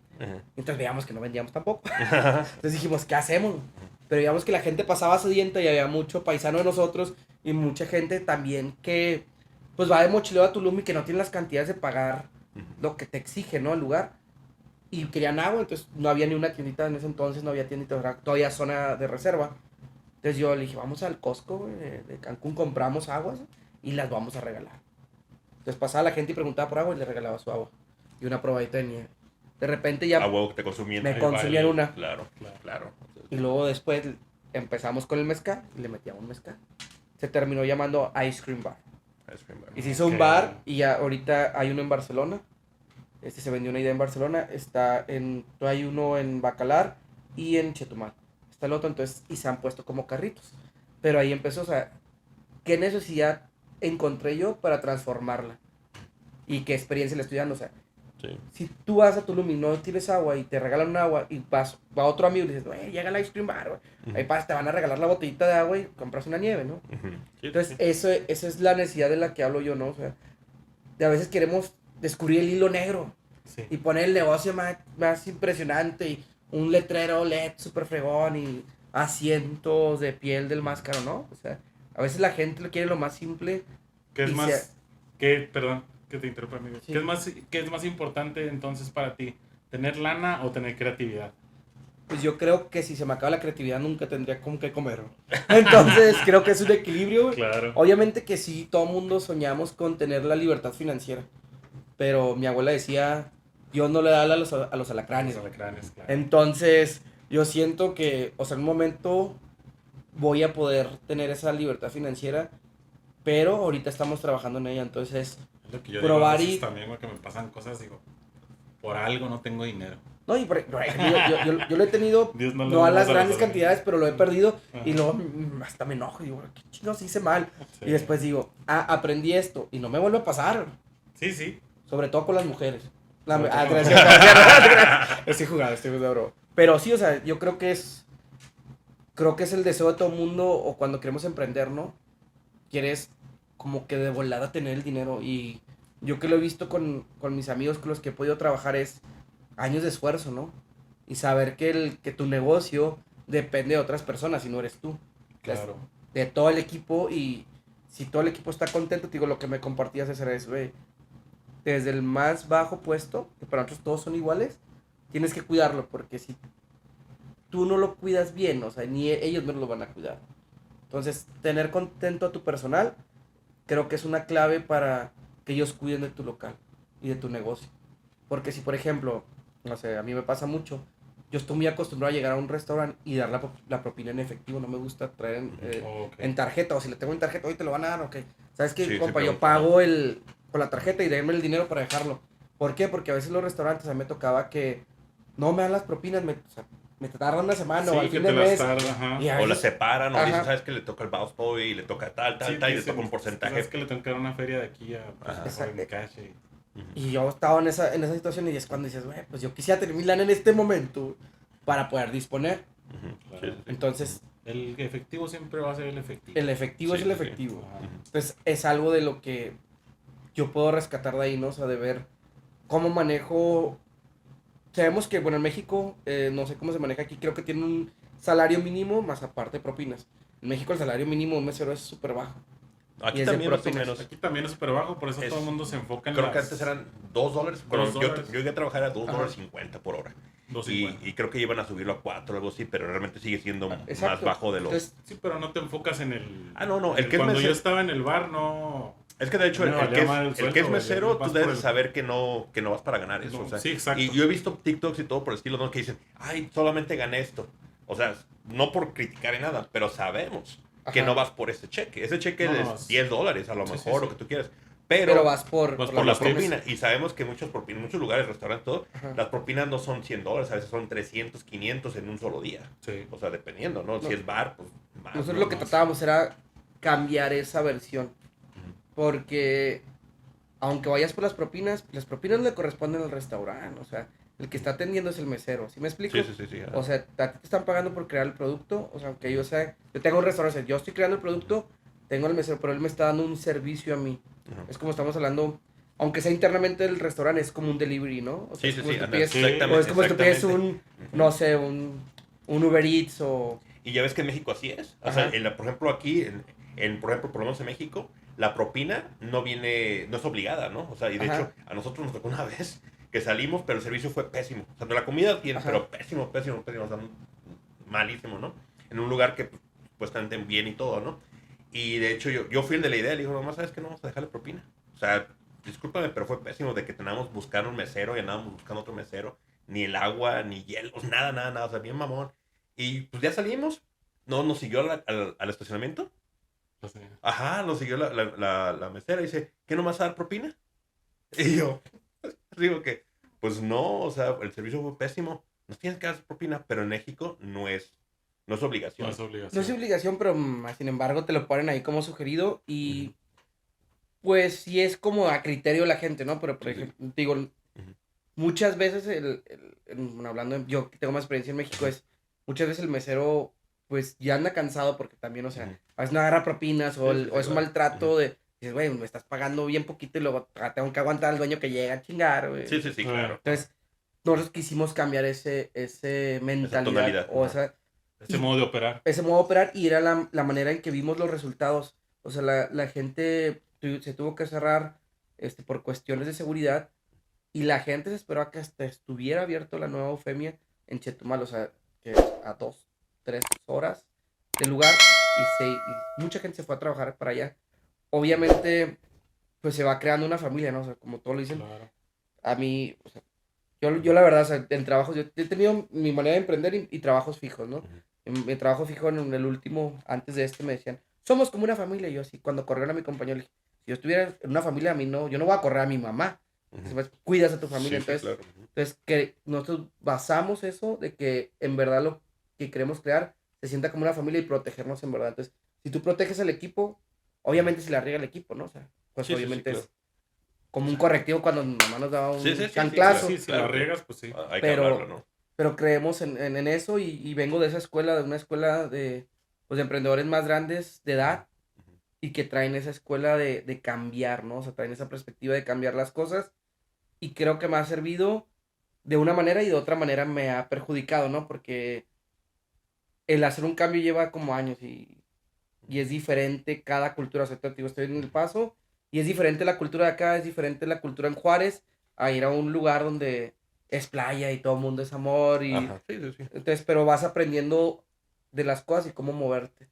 Entonces veíamos que no vendíamos tampoco. Entonces dijimos, ¿qué hacemos? Pero digamos que la gente pasaba sedienta y había mucho paisano de nosotros y mucha gente también que pues va de mochileo a Tulum y que no tiene las cantidades de pagar lo que te exige, ¿no? El lugar. Y querían agua, entonces no había ni una tiendita en ese entonces, no había tiendita, era todavía zona de reserva. Entonces yo le dije, vamos al Costco, güey, de Cancún, compramos aguas y las vamos a regalar. Entonces pasaba la gente y preguntaba por agua y le regalaba su agua. Y una probadita de nieve. De repente ya... A huevo que te consumían. Me consumían una. Claro. Y luego después empezamos con el mezcal y le metíamos mezcal. Se terminó llamando Ice Cream Bar. Y se hizo un bar y ya ahorita hay uno en Barcelona. Se vendió una idea en Barcelona. Hay uno en Bacalar y en Chetumal. Está el otro, entonces, y se han puesto como carritos. Pero ahí empezó, o sea, ¿qué necesidad encontré yo para transformarla? ¿Y qué experiencia le estoy dando? O sea, si tú vas a Tulum y no tienes agua y te regalan un agua y va otro amigo y le dices, güey, llega el Ice Cream Bar, güey. Ahí te van a regalar la botellita de agua y compras una nieve, ¿no? Entonces, esa es la necesidad de la que hablo yo, ¿no? O sea, de a veces queremos descubrir el hilo negro y poner el negocio más impresionante y un letrero LED súper fregón y asientos de piel del más caro, ¿no? O sea, a veces la gente quiere lo más simple. ¿Qué es más? Perdón, que te interrumpa, amigo. Sí. ¿Qué es más importante entonces para ti? ¿Tener lana o tener creatividad? Pues yo creo que si se me acaba la creatividad nunca tendría con qué comer. Entonces creo que es un equilibrio. Claro. Obviamente que sí, todo mundo soñamos con tener la libertad financiera. Pero mi abuela decía, Dios no le da a los alacranes. Claro. Entonces yo siento que, o sea, en un momento voy a poder tener esa libertad financiera, pero ahorita estamos trabajando en ella. Entonces es lo que yo probar digo, también, güey, que me pasan cosas, digo, por algo no tengo dinero. No, y yo lo he tenido, no a las grandes cantidades, pero lo he perdido. Ajá. Y luego hasta me enojo, digo, ¿qué chingados hice mal? Sí. Y después digo, aprendí esto y no me vuelve a pasar. Sí. Sobre todo con las mujeres. Gracias. Estoy jugando, bro. Pero sí, o sea, yo creo que es el deseo de todo mundo, o cuando queremos emprender, ¿no? Quieres como que de volada tener el dinero. Y yo que lo he visto con mis amigos con los que he podido trabajar es años de esfuerzo, ¿no? y saber que tu negocio depende de otras personas y no eres tú. Claro. De todo el equipo, y si todo el equipo está contento, te digo, lo que me compartías era eso, güey. Desde el más bajo puesto, que para nosotros todos son iguales, tienes que cuidarlo, porque si tú no lo cuidas bien, o sea, ni ellos no lo van a cuidar. Entonces, tener contento a tu personal, creo que es una clave para que ellos cuiden de tu local y de tu negocio. Porque si, por ejemplo, no sé, a mí me pasa mucho, yo estoy muy acostumbrado a llegar a un restaurante y dar la propina en efectivo, no me gusta traer Ok. en tarjeta, o si le tengo en tarjeta, hoy te lo van a dar, ok. ¿Sabes qué, Sí, compa? sí, Yo pregunto, pago con la tarjeta y déme el dinero para dejarlo. ¿Por qué? Porque a veces los restaurantes a mí me tocaba que no me dan las propinas, o sea, me tardan una semana o al Sí, que fin te de las mes. tarda, ajá. Y a O la veces, separan, o dicen, ajá, ¿sabes que le toca el Bounce Boy y le toca tal, Sí, tal, tal, y le dicen, toca un sabes porcentaje? que le tengo que dar una feria de aquí a, pues, Ajá. mejor en exacto. cash. Y... Ujú. Y yo estaba en esa situación y es cuando dices, güey, pues yo quisiera tener mi lana en este momento para poder disponer. Ujú. Sí, Claro. sí, sí. Entonces, El efectivo siempre va a ser el efectivo. el efectivo es Sí, el sí, sí. efectivo. Ajá. Ujú. Entonces, es algo de lo que yo puedo rescatar de ahí, ¿no? O sea, de ver cómo manejo. Sabemos que, bueno, en México, no sé cómo se maneja aquí, creo que tiene un salario mínimo más aparte de propinas. En México el salario mínimo de un mesero es súper bajo. Y Aquí es de también más o propinas. menos. Aquí también es súper bajo, por eso todo el Es, mundo se enfoca en creo que las antes eran $2. Cuando $2. yo llegué a trabajar era Ajá. $2.50 por hora. 2.50. Y creo que iban a subirlo a 4 o algo así, pero realmente sigue siendo más Exacto. bajo de lo... Entonces, Sí, pero no te enfocas en el... Ah, no, no, el que es Cuando yo mesero... estaba en el bar, no... Es que de hecho, Me valía más el el que sueldo, es güey. mesero, tú Vas debes por de el... saber que no vas para ganar eso. No, O sea, sí, exacto. y yo he visto TikToks y todo por el estilo, ¿no? Que dicen, ay, solamente gané esto. O sea, no por criticar en nada, pero sabemos que no ajá. vas por ese cheque. Ese cheque No, no es vas. $10 a lo Sí, sí, mejor, sí. lo que tú quieras. Pero Pero vas por, Vas por por las la los tips. propinas. propina, y sabemos que muchas propinas, muchos lugares, restaurantes, todo, Ajá. las propinas no son $100, a veces son 300, 500 en un solo día. Sí. O sea, dependiendo, ¿no? Si No, es bar, pues más, nosotros ¿no? lo que Más. tratábamos era cambiar esa versión. Ujú. Porque aunque vayas por las propinas le corresponden al restaurante. O sea, el que está atendiendo es el mesero. ¿Sí me explico? Sí, sí, sí, sí. O sea, a ti te están pagando por crear el producto. O sea, aunque yo tengo un restaurante, o sea, yo estoy creando el producto, tengo al mesero, pero él me está dando un servicio a mí. Ujú. Es como estamos hablando, aunque sea internamente el restaurante, es como un delivery, ¿no? O sea, Sí, es sí, como sí, si tú anda, pides, Sí. o es como si tú pides exactamente. no sé, un Uber Eats o... Y ya ves que en México así es. O sea, Ajá, por ejemplo, aquí, por ejemplo, por lo menos en México, la propina no viene, no es obligada, ¿no? O sea, y de hecho, ajá, a nosotros nos tocó una vez que salimos, pero el servicio fue pésimo. O sea, de la comida bien, ajá. pero pésimo, pésimo, pésimo. O sea, malísimo, ¿no? En un lugar que pues, supuestamente bien y todo, ¿no? Y de hecho, yo fui el de la idea, le digo, mamá, ¿sabes qué? No vamos a dejarle propina. O sea, discúlpame, pero fue pésimo de que teníamos buscando un mesero y andábamos buscando otro mesero. Ni el agua, ni hielos, nada, nada, nada. O sea, bien mamón. Y pues ya salimos. No, nos siguió al estacionamiento. O sea, Ajá, nos siguió la mesera y dice, ¿qué no me vas a dar propina? Y yo, digo que, pues no, o sea, el servicio fue pésimo. Nos tienes que dar propina, pero en México no es no obligación. es No es obligación. obligación, pero sin embargo te lo ponen ahí como sugerido Ujú. y pues sí es como a criterio de la gente, ¿no? Pero por Sí, sí. ejemplo, digo, Ujú. muchas veces, bueno, hablando, yo que tengo más experiencia en México, Ujú. es muchas veces el mesero pues ya anda cansado porque también, o sea, Ujú. a veces no agarra propinas Sí, sí, o sí, es un claro. maltrato Ujú. de, dices, güey, me estás pagando bien poquito y luego tengo que aguantar al dueño que llega a chingar, güey. Sí, sí, sí, claro. Entonces, nosotros quisimos cambiar ese Esa mentalidad tonalidad. o Ajá. Ese modo de operar. ese modo de operar y era la manera en que vimos los resultados. O sea, la gente se tuvo que cerrar por cuestiones de seguridad y la gente se esperó a que hasta estuviera abierto la nueva Eufemia en Chetumal, o sea, que es a 2, 3 horas del lugar y mucha gente se fue a trabajar para allá. Obviamente, pues se va creando una familia, ¿no? O sea, como todos lo dicen, Claro. a mí, o sea, yo la verdad, o sea, en trabajos, yo he tenido mi manera de emprender y trabajos fijos, ¿no? Ujú. En mi trabajo fijo en el último, antes de este, me decían, somos como una familia. Y yo así, cuando corrieron a mi compañero, le dije, si yo estuviera en una familia, a mí no, yo no voy a correr a mi mamá. Ujú. Pues, cuidas a tu familia. Sí, sí, Entonces, claro. Ujú. que nosotros basamos eso de que en verdad lo que queremos crear se sienta como una familia y protegernos en verdad. Entonces, si tú proteges al equipo, obviamente se le arriesga el equipo, ¿no? O sea, pues Sí, sí, sí, obviamente claro. es como un correctivo cuando mi mamá nos daba Sí, un sí, sí, sí, Sí, claro. chanclazo, sí, si la Claro, claro. riegas, pues sí. Hay que hablarlo, pero, ¿no? pero creemos en eso y vengo de esa escuela, de una escuela pues, de emprendedores más grandes de edad Ujú. y que traen esa escuela de cambiar, ¿no? O sea, traen esa perspectiva de cambiar las cosas y creo que me ha servido de una manera y de otra manera me ha perjudicado, ¿no? Porque el hacer un cambio lleva como años y es diferente cada cultura. O sea, te digo, estoy en El Paso y es diferente la cultura de acá, es diferente la cultura en Juárez, a ir a un lugar donde es playa y todo el mundo es amor y Ajá, sí, sí, sí. entonces, pero vas aprendiendo de las cosas y cómo moverte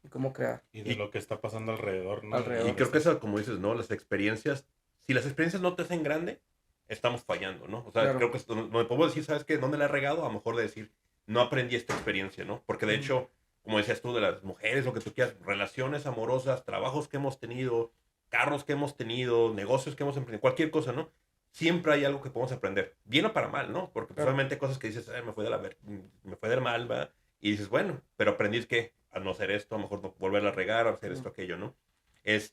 y cómo crear Y de lo que está pasando alrededor, ¿no? alrededor. Y creo que eso, como dices, ¿no? Las experiencias, si las experiencias no te hacen grande, estamos fallando, ¿no? O sea, Claro. creo que donde podemos decir, ¿sabes qué? ¿Dónde la he regado? A lo mejor de decir, no aprendí esta experiencia, ¿no? Porque de hecho, como decías tú, de las mujeres, lo que tú quieras, relaciones amorosas, trabajos que hemos tenido, carros que hemos tenido, negocios que hemos emprendido, cualquier cosa, ¿no? Siempre hay algo que podemos aprender, bien o para mal, ¿no? Porque Claro. probablemente cosas que dices, me fue del mal, ¿va? Y dices, bueno, pero aprendí que a no hacer esto, a lo mejor no volver a regar, a hacer esto, aquello, ¿no?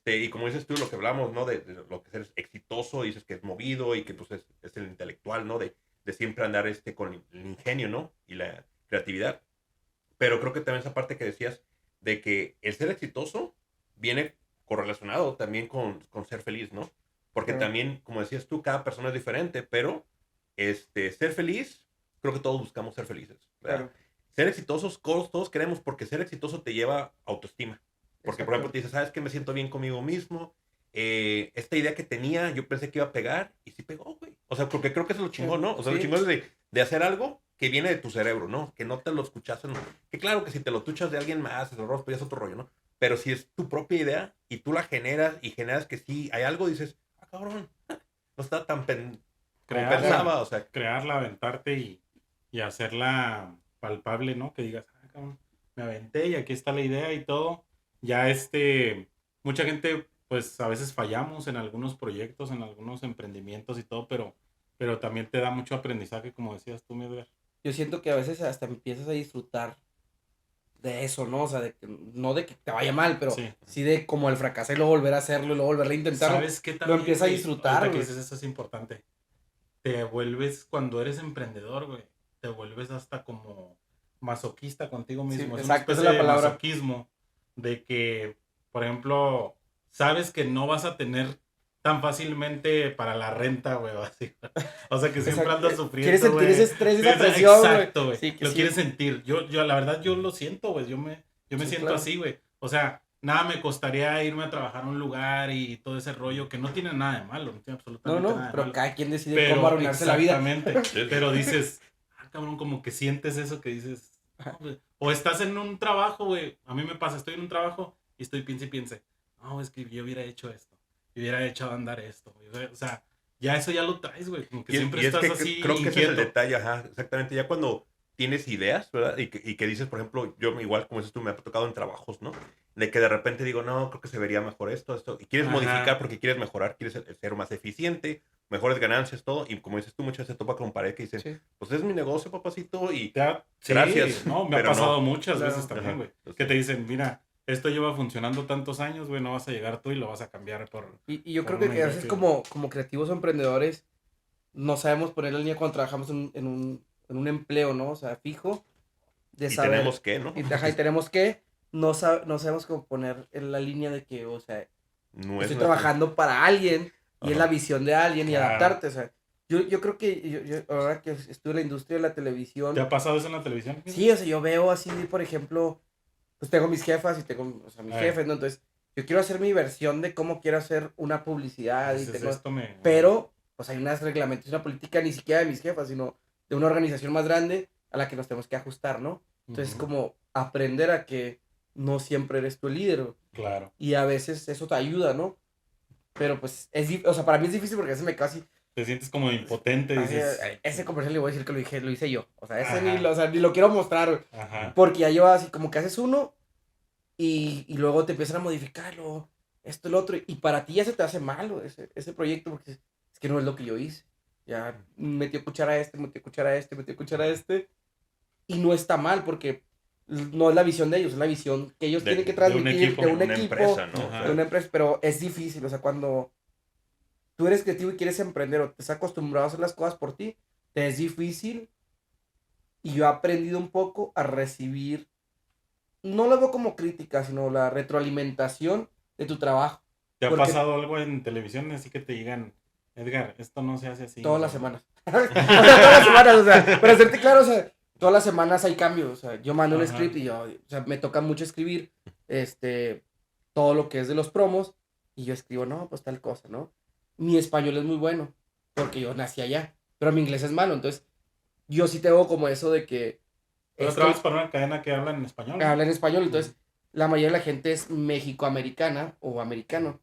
Y como dices tú, lo que hablamos, ¿no? De lo que es exitoso, dices que es movido y que pues es el intelectual, ¿no? De siempre andar con el ingenio, ¿no? Y la creatividad. Pero creo que también esa parte que decías de que el ser exitoso viene correlacionado también con ser feliz, ¿no? Porque Claro. también, como decías tú, cada persona es diferente, pero ser feliz, creo que todos buscamos ser felices, ¿verdad? Claro. Ser exitosos, todos queremos, porque ser exitoso te lleva autoestima. Porque, por ejemplo, Exacto. te dices, ¿sabes qué? Me siento bien conmigo mismo. Esta idea que tenía, yo pensé que iba a pegar y sí pegó, güey. O sea, porque creo que eso es lo chingón, ¿no? O sea, lo Sí. chingón es de hacer algo que viene de tu cerebro, ¿no? Que no te lo escuchas. Que claro que si te lo tuchas de alguien más, el horror, pues ya es otro rollo, ¿no? Pero si es tu propia idea y tú la generas y generas que sí hay algo, dices, ah, cabrón, no está tan como Crearla, pensaba, o sea, crearla, aventarte y hacerla palpable, ¿no? Que digas, ah, cabrón, me aventé y aquí está la idea y todo. Ya mucha gente, pues a veces fallamos en algunos proyectos, en algunos emprendimientos y todo, pero también te da mucho aprendizaje, como decías tú, mi Edgar. Yo siento que a veces hasta empiezas a disfrutar de eso, ¿no? O sea, no de que te vaya mal, pero Sí. sí de como el fracaso y luego volver a hacerlo y luego volver a intentarlo. ¿Sabes qué Lo también, empiezas a güey? Ahorita disfrutar, que güey. dices eso es importante. Te vuelves, cuando eres emprendedor, güey, te vuelves hasta como masoquista contigo Sí, mismo. Es una exacto, esa es especie la de palabra. masoquismo de que, por ejemplo, sabes que no vas a tener tan fácilmente para la renta, güey, o así. O sea, que siempre Exacto. andas Quieres sufriendo, sentir ese güey. estrés, Sí, esa presión, güey. exacto, güey. Sí, que Lo sí. quieres sentir. La verdad, yo lo siento, güey. Yo me Sí, siento claro. así, güey. O sea, nada me costaría irme a trabajar a un lugar y todo ese rollo que no tiene nada de malo, no tiene No, absolutamente no, nada de pero malo. cada quien decide cómo Pero arruinarse la vida. exactamente, pero dices, ah, cabrón, como que sientes eso que dices, no, güey. O estás en un trabajo, güey, a mí me pasa, estoy en un trabajo y estoy piense y piense, no, es que yo hubiera hecho esto, hubiera echado a andar esto, güey. O sea, ya eso ya lo traes, güey, como que siempre y es estás que así creo que ese es el inquieto. detalle, ajá, exactamente. Ya cuando tienes ideas, ¿verdad? Y que dices, por ejemplo, yo igual, como dices tú, me ha tocado en trabajos, ¿no? De que de repente digo, no, creo que se vería mejor esto. Y quieres modificar Ajá, porque quieres mejorar, quieres ser más eficiente, mejores ganancias, todo. Y como dices tú, muchas veces se topa con pared que dicen, Sí, pues es mi negocio, papacito, y ya, sí, gracias, no, me ha pero pasado no. muchas veces claro. también, Ajá, güey, lo que te sé. dicen, mira, esto lleva funcionando tantos años, güey, no vas a llegar tú y lo vas a cambiar Y yo por creo una que a idea veces que... como creativos o emprendedores no sabemos poner la línea cuando trabajamos en un empleo, ¿no? O sea, fijo, de Y saber, tenemos que, ¿no? ajá, y tenemos que, no sabemos cómo poner en la línea de que, o sea, No es estoy nuestro. trabajando para alguien y es la Ajá. visión de alguien y Claro. adaptarte, o sea, yo creo que ahora que estuve en la industria de la televisión, ¿Te ha pasado eso en la televisión? sí, o sea, yo veo así, por ejemplo, pues tengo mis jefas y tengo, o sea, mis Eh, jefes, ¿no? Entonces, yo quiero hacer mi versión de cómo quiero hacer una publicidad y dices, tengo, esto me... pero, pues hay unas reglamentos, una política ni siquiera de mis jefas, sino de una organización más grande a la que nos tenemos que ajustar, ¿no? Entonces, Ujú, como aprender a que no siempre eres tu el líder, claro. y a veces eso te ayuda, ¿no? Pero pues, o sea, para mí es difícil porque a veces me casi, Te sientes como impotente, dices... ese comercial le voy a decir que lo hice yo, o sea, ese Ajá, o sea, ni lo quiero mostrar, güey, ajá. porque ya lleva así como que haces uno y luego te empiezan a modificarlo, esto, el otro, y para ti ya se te hace malo ese proyecto porque es que no es lo que yo hice. Ya metió cuchara a este, metió cuchara a este, metió cuchara a este, y no está mal porque no es la visión de ellos, es la visión que ellos tienen que De un transmitir equipo. de un Una equipo, empresa, ¿no? Ajá. de una empresa, pero es difícil, o sea, cuando tú eres creativo y quieres emprender o te estás acostumbrado a hacer las cosas por ti, te es difícil y yo he aprendido un poco a recibir, no lo veo como crítica, sino la retroalimentación de tu trabajo. ¿Te ha Porque pasado algo en televisión así que te digan, Edgar, esto no se hace así? todas las O... semanas. O sea, todas las semanas, o sea, para hacerte claro, o sea, todas las semanas hay cambios, o sea, yo mando un Ajá. script y yo, o sea, me toca mucho escribir, todo lo que es de los promos, y yo escribo, no, pues tal cosa, ¿no? Mi español es muy bueno, porque yo nací allá, pero mi inglés es malo, entonces, yo sí tengo como eso de que, Pero trabajas para una cadena que habla en español, ¿no? habla en español, entonces, la mayoría de la gente es mexicoamericana o americano,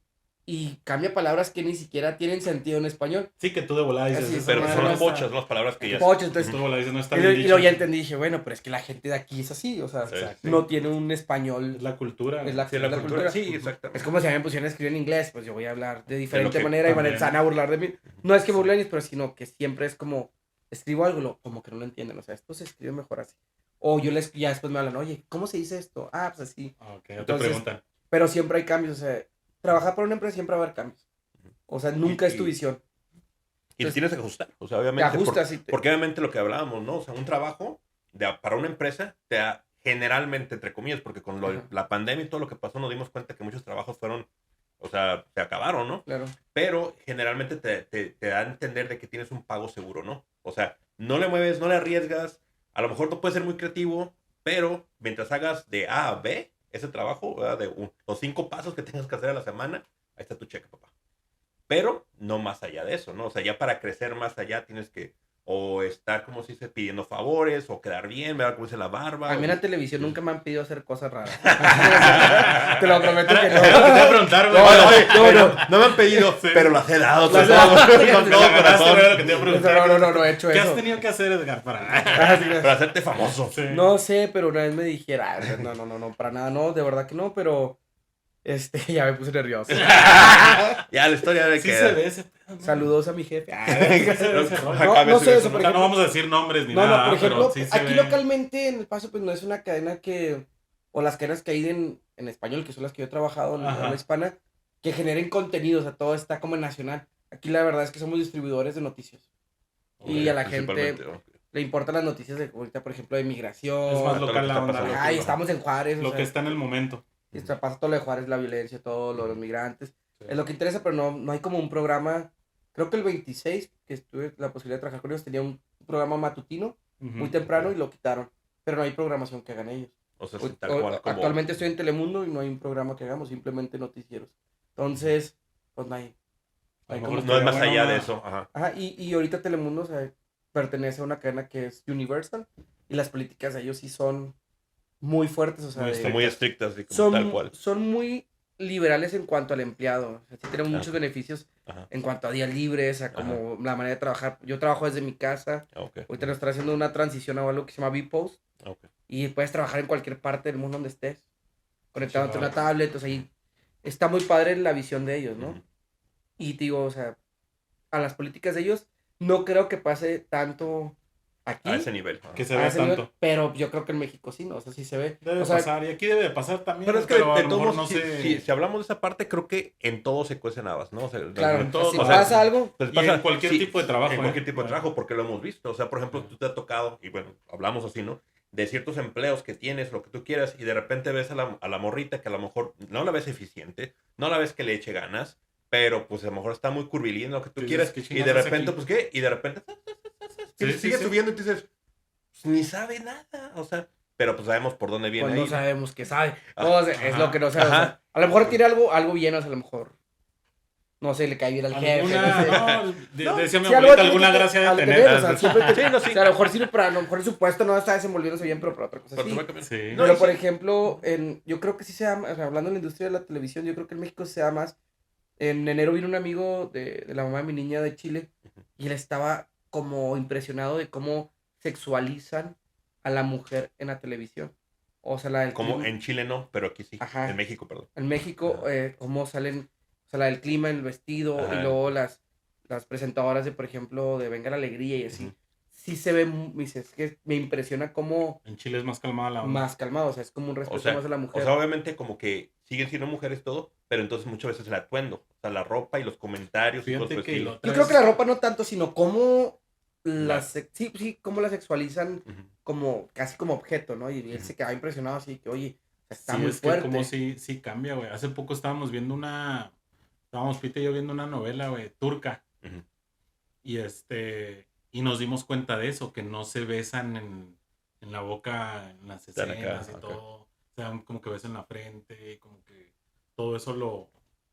y cambia palabras que ni siquiera tienen sentido en español. Sí, que tú de volada dices. Así es, esa Pero madre son no las está- bochas, ¿no? Las palabras que ya... Pocho, entonces, Tú de volada dices, no está y bien luego dicho. ya entendí, dije, bueno, pero es que la gente de aquí es así, o sea, Sí, Exacto. no tiene un español, Es la cultura. es la, Sí, la es la cultura. Sí, Es exactamente. como si a mí me pusieran a escribir en inglés, pues yo voy a hablar de diferente que manera y también. se van a burlar de mí. No es que burlen, pero sino que siempre es como, escribo algo, como que no lo entienden, o sea, esto se escribe mejor así. O yo les, ya después me hablan, oye, ¿cómo se dice esto? Ah, pues así. Ok, ya te Entonces, preguntan. Pero siempre hay cambios, o sea, trabajar para una empresa siempre va a haber cambios. O sea, nunca es tu visión. Y te Entonces, tienes que ajustar, o sea, Te obviamente. ajustas y te... Porque obviamente lo que hablábamos, ¿no? O sea, un trabajo para una empresa generalmente, entre comillas, porque con Ajá. la pandemia y todo lo que pasó nos dimos cuenta que muchos trabajos fueron, o sea, se acabaron, ¿no? Claro. Pero generalmente te da a entender de que tienes un pago seguro, ¿no? O sea, no le mueves, no le arriesgas, a lo mejor no puedes ser muy creativo, pero mientras hagas de A a B ese trabajo, ¿verdad? Los 5 pasos que tengas que hacer a la semana, ahí está tu cheque, papá. Pero no más allá de eso, ¿no? O sea, ya para crecer más allá tienes que o estar, como se dice, pidiendo favores, o quedar bien, ver cómo dice la barba. A mí en o- la televisión nunca me han pedido hacer cosas raras. Te lo prometo que Es lo que te iba a no. preguntar, güey. No me han pedido, Sí. pero las he dado con Las he dado. con todo Ganaste, corazón. güey, lo que te iba a preguntar. No he hecho ¿Qué eso. has tenido que hacer, Edgar, para...? Ah, sí, Para hacerte famoso. Sí. no sé, pero una vez me dijera, no, para nada, no, de verdad que no, pero ya me puse nervioso. Ya la historia de Sí que... se ve ese pedo, ¿no? Saludos a mi jefe. Sí se ve ese rollo. No sé eso, por O sea, no ejemplo. vamos a decir nombres ni No, nada, por ejemplo, pero sí se aquí ve. localmente en El Paso, pues no es una cadena que, o las cadenas que hay en español, que son las que yo he trabajado en Ajá. la hispana, que generen contenido, o sea, todo está como en nacional. Aquí la verdad es que somos distribuidores de noticias. Y a la gente Principalmente, ok. le importan las noticias de ahorita, por ejemplo, de migración. Es más todo lo local que la está onda. pasando. güey. Ay, Ajá. estamos en Juárez, o Lo sea, que está en el momento. y pasa todo lo de Juárez, la violencia, todo lo de los migrantes. Sí. Es lo que interesa, pero no hay como un programa. Creo que el 26, que tuve la posibilidad de trabajar con ellos, tenía un programa matutino muy Ujú. temprano y lo quitaron. Pero no hay programación que hagan ellos. O sea, sí, tal cual como... Actualmente estoy en Telemundo y no hay un programa que hagamos, simplemente noticieros. Entonces, pues no hay. A lo hay mejor como- No es más estaría allá bueno de una- eso. Ajá. Ajá, y ahorita Telemundo, o sea, pertenece a una cadena que es Universal y las políticas de ellos sí son muy fuertes, o sea, Muy Son muy estrictas, así como son, tal cual. son muy liberales en cuanto al empleado. O sea, sí tenemos muchos Ok. beneficios Ajá. en cuanto a días libres, a como la manera de trabajar. Yo trabajo desde mi casa. Ah, ok. Ahorita nos está haciendo una transición a algo que se llama V-Post Ok. y puedes trabajar en cualquier parte del mundo donde estés, conectado ante una chingón. tablet, o sea, y está muy padre la visión de ellos, ¿no? Ujú. Y te digo, o sea, a las políticas de ellos no creo que pase tanto aquí. A ese nivel. Ajá. Que se a ve ese nivel, tanto. pero yo creo que en México sí, ¿no? O sea, sí se ve. Debe O sea, pasar. Y aquí debe de pasar también. Pero es que a de lo todos mejor modos, no si, sé. si hablamos de esa parte, creo que en todo se cuecen habas, ¿no? O sea, claro, en todo, si o sea, pasa algo, pues Y en cualquier tipo de trabajo, En cualquier ¿eh? tipo de Bueno. trabajo, porque lo hemos visto. O sea, por ejemplo, tú te ha tocado, y bueno, hablamos así, ¿no? De ciertos empleos que tienes, lo que tú quieras, y de repente ves a la morrita que a lo mejor no la ves eficiente, no la ves que le eche ganas, pero pues a lo mejor está muy curvilínea, lo que tú Dices, quieras, ¿qué y chingados de hace repente, aquí? pues qué, y de repente Sí, sigue sí. subiendo y tú dices, pues, ni sabe nada, o sea, pero pues sabemos por dónde viene pues no ahí. sabemos qué sabe. Ah, No, o sea, es ajá, lo que no sabemos. ajá. O sea, a lo mejor tiene algo bien, o sea, a lo mejor, no sé, le cae bien al jefe. No sé. Alguna, no, No, decía mi sí, abuelita, tiene alguna que- gracia de al tener. o sea, siempre Sí, no, sí. o sea, a lo mejor sirve para, a lo mejor en su puesto no está desenvolviéndose bien, pero para otra cosa Pero sí. te va a cambiar. Sí. No, Pero, y por sí. ejemplo, yo creo que sí se da, o sea, hablando de la industria de la televisión, yo creo que en México se da más. En enero vino un amigo de la mamá de mi niña de Chile y él estaba como impresionado de cómo sexualizan a la mujer en la televisión. O sea, la del Como clima- en Chile no, pero aquí sí. Ajá. En México, perdón. en México, cómo salen, o sea, la del clima, el vestido, Ajá. y luego las presentadoras de, por ejemplo, de Venga la Alegría y así. Ujú. Sí se ve, me dice, es que me impresiona cómo En Chile es más calmada la onda. más calmado, o sea, es como un respeto más a la mujer. O sea, obviamente como que siguen siendo mujeres todo, pero entonces muchas veces el atuendo, o sea, la ropa y los comentarios y Fíjate cosas que así. lo- Yo creo que la ropa no tanto, sino cómo La- sí, cómo la sexualizan Ujú. como, casi como objeto, ¿no? Y él Ujú. se quedaba impresionado así, que oye, está Sí, muy es que fuerte. como sí cambia, güey. Hace poco estábamos viendo estábamos Pita y yo viendo una novela, güey, turca. Ujú. Y y nos dimos cuenta de eso, que no se besan en la boca, en las Están acá, escenas y ok. todo. O sea, como que besan la frente, como que todo eso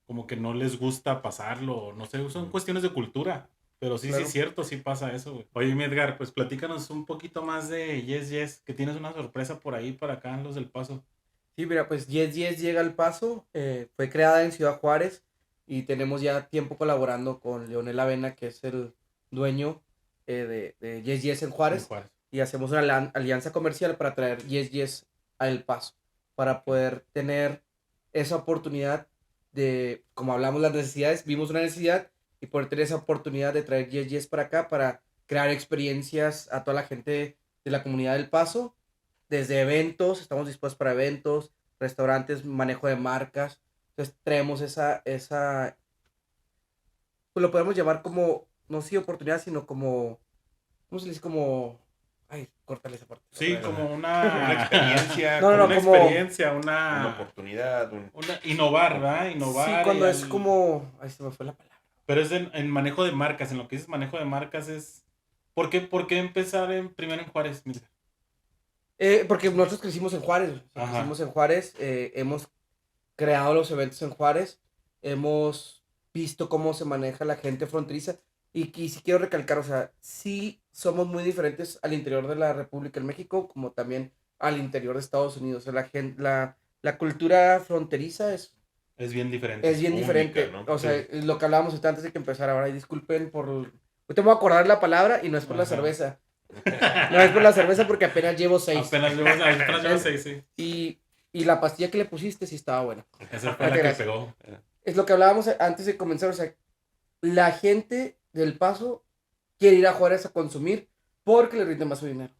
como que no les gusta pasarlo, no sé, son Ujú. cuestiones de cultura. Pero sí, sí es Claro. cierto, sí pasa eso, güey. Oye, mi Edgar, pues platícanos un poquito más de Yes Yes, que tienes una sorpresa por ahí para acá en Los del Paso. Sí, mira, pues Yes Yes llega al Paso, fue creada en Ciudad Juárez y tenemos ya tiempo colaborando con Leonel Avena, que es el dueño de Yes Yes en En Juárez, Juárez. y hacemos una alianza comercial para traer Yes Yes a El Paso, para poder tener esa oportunidad de, como hablamos las necesidades, vimos una necesidad y poder tener esa oportunidad de traer Yes Yes para acá, para crear experiencias a toda la gente de la comunidad del Paso desde eventos, estamos dispuestos para eventos, restaurantes, manejo de marcas. Entonces traemos pues lo podemos llamar como, no sí oportunidad, sino como, ¿cómo se le dice? Como, ay, córtale esa parte. Otra Sí, vez. como Como una experiencia, No, no, como no, una como como, experiencia, una oportunidad, innovar, ¿verdad? sí, Innovar cuando es como, ay, se me fue la palabra. pero es en manejo de marcas, en lo que dices manejo de marcas es... por qué empezar primero en Juárez, Miguel? Porque nosotros crecimos en Juárez, o sea, Ajá. crecimos en Juárez, hemos creado los eventos en Juárez, hemos visto cómo se maneja la gente fronteriza y sí quiero recalcar, o sea, sí somos muy diferentes al interior de la República en México como también al interior de Estados Unidos. O sea, la cultura fronteriza Es bien diferente. es bien única, diferente. ¿no? O sea, Sí. es lo que hablábamos ahorita antes de que empezara. Ahora, y disculpen por... Ahorita me voy a acordar la palabra y no es por la Ajá. cerveza. No es por la cerveza porque apenas llevo 6. Apenas llevo seis, sí. Y la pastilla que le pusiste sí estaba buena. Esa fue Muchas la que gracias. pegó. Es lo que hablábamos antes de comenzar, o sea, la gente del Paso quiere ir a Juárez a consumir porque le rinde más su dinero.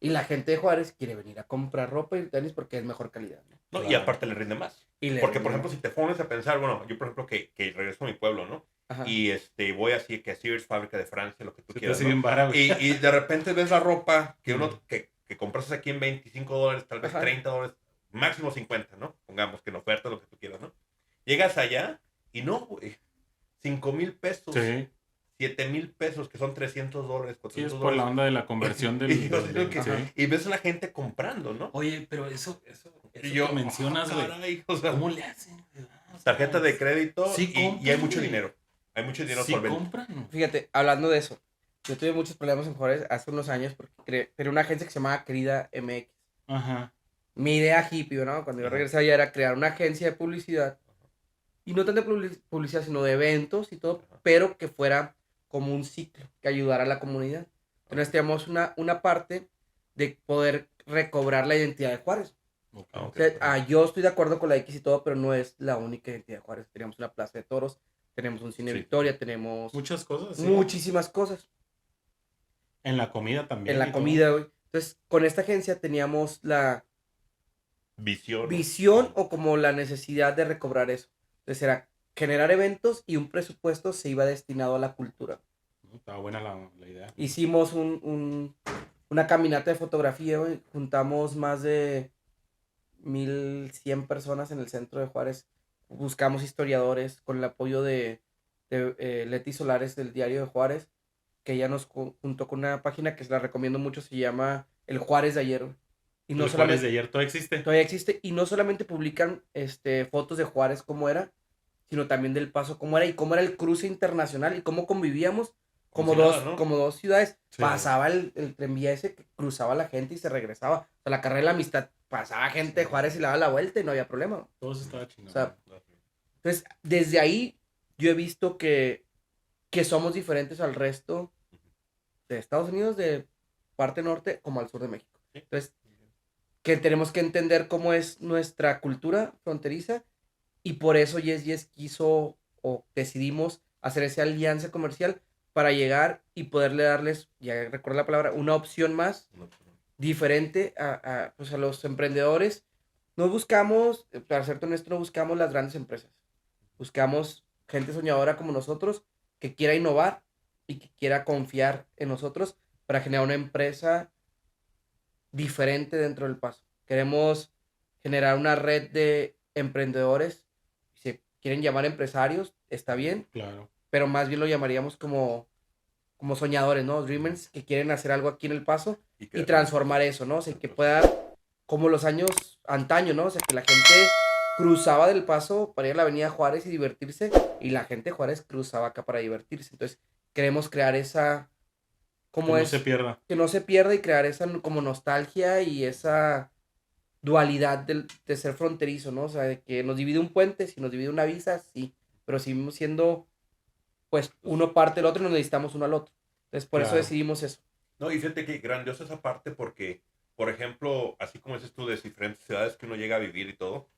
Y la gente de Juárez quiere venir a comprar ropa y tenis porque es mejor calidad, ¿no? ¿No? Y Claro. aparte le rinde más. Y le Porque, rinde por ejemplo, más. si te pones a pensar, bueno, yo, por ejemplo, que regreso a mi pueblo, ¿no? Ajá. Y voy así, que a Sears, fábrica de Francia, lo que tú Se te quieras, hace ¿no? bien vara, güey. Y de repente ves la ropa que uno, Mm. que compras aquí en $25, tal vez Ajá. $30, máximo 50, ¿no? Pongamos que en oferta, lo que tú quieras, ¿no? Llegas allá y no, güey. 5,000 pesos, Sí. 7,000 pesos, que son $300, Sí, es 400 por la dólares. onda de la conversión Y yo digo que, sí. y ves a la gente comprando, ¿no? Oye, pero eso Y yo, que mencionas, güey. caray, o sea, ¿Cómo le hacen? O sea, tarjeta de crédito sí y hay compran, mucho güey. dinero. Hay mucho dinero Sí solvente. compran. Fíjate, hablando de eso, yo tuve muchos problemas en Juárez hace unos años porque creé una agencia que se llamaba Querida MX. Ajá. Mi idea hippie, ¿no? Cuando yo Ajá. regresé allá era crear una agencia de publicidad. Y no tanto de publicidad, sino de eventos y todo, Ajá. pero que fuera como un ciclo que ayudara a la comunidad. Entonces teníamos una parte de poder recobrar la identidad de Juárez. Ok. Ah, O ok. sea, yo estoy de acuerdo con la X y todo, pero no es la única identidad de Juárez. Tenemos una plaza de toros, tenemos un cine Sí. Victoria, tenemos Muchas cosas, sí. muchísimas cosas En la comida en también la y todo. comida, güey. Entonces, con esta agencia teníamos la Visión. ¿no? visión o como la necesidad de recobrar eso. Entonces era generar eventos y un presupuesto se iba destinado a la cultura. Estaba buena la idea. Hicimos una caminata de fotografía, güey. Juntamos más de 1,100 personas en el centro de Juárez. Buscamos historiadores con el apoyo de Leti Solares del Diario de Juárez, que ella nos juntó con una página que se la recomiendo mucho, se llama El Juárez de ayer, güey. Y no ¿El Juárez de solamente, ayer todavía existe? todavía existe, y no solamente publican fotos de Juárez como era, sino también del Paso cómo era y cómo era el cruce internacional y cómo convivíamos Como como si dos, nada, ¿no? como dos ciudades. Sí. Pasaba el tranvía ese que cruzaba la gente y se regresaba. O sea, la carrera de la amistad, pasaba gente de Juárez y le daba la vuelta y no había problema. Todo eso estaba chingón. O sea, entonces, desde ahí yo he visto que somos diferentes al resto de Estados Unidos, de parte norte como al sur de México. Entonces, que tenemos que entender cómo es nuestra cultura fronteriza y por eso Yes Yes quiso o decidimos hacer esa alianza comercial para llegar y poderle darles, ya recuerdo la palabra, una opción más diferente pues a los emprendedores. No buscamos, para ser honesto, no buscamos las grandes empresas. Buscamos gente soñadora como nosotros que quiera innovar y que quiera confiar en nosotros para generar una empresa diferente dentro del Paso. Queremos generar una red de emprendedores. Si se quieren llamar empresarios, está bien, Claro. pero más bien lo llamaríamos como como soñadores, ¿no? Dreamers que quieren hacer algo aquí en El Paso Y y que transformar eso, ¿no? O sea, que pueda, como los años antaño, ¿no? O sea, que la gente cruzaba del Paso para ir a la Avenida Juárez y divertirse, y la gente de Juárez cruzaba acá para divertirse. Entonces, queremos crear esa, Que como no se es, pierda. que no se pierda y crear esa como nostalgia y esa dualidad de ser fronterizo, ¿no? O sea, de que nos divide un puente, si nos divide una visa, sí, pero seguimos siendo, pues, uno parte del otro y nos necesitamos uno al otro. Entonces, por eso Claro. decidimos eso. No, y fíjate que grandiosa esa parte porque, por ejemplo, así como dices tú de diferentes ciudades que uno llega a vivir y todo,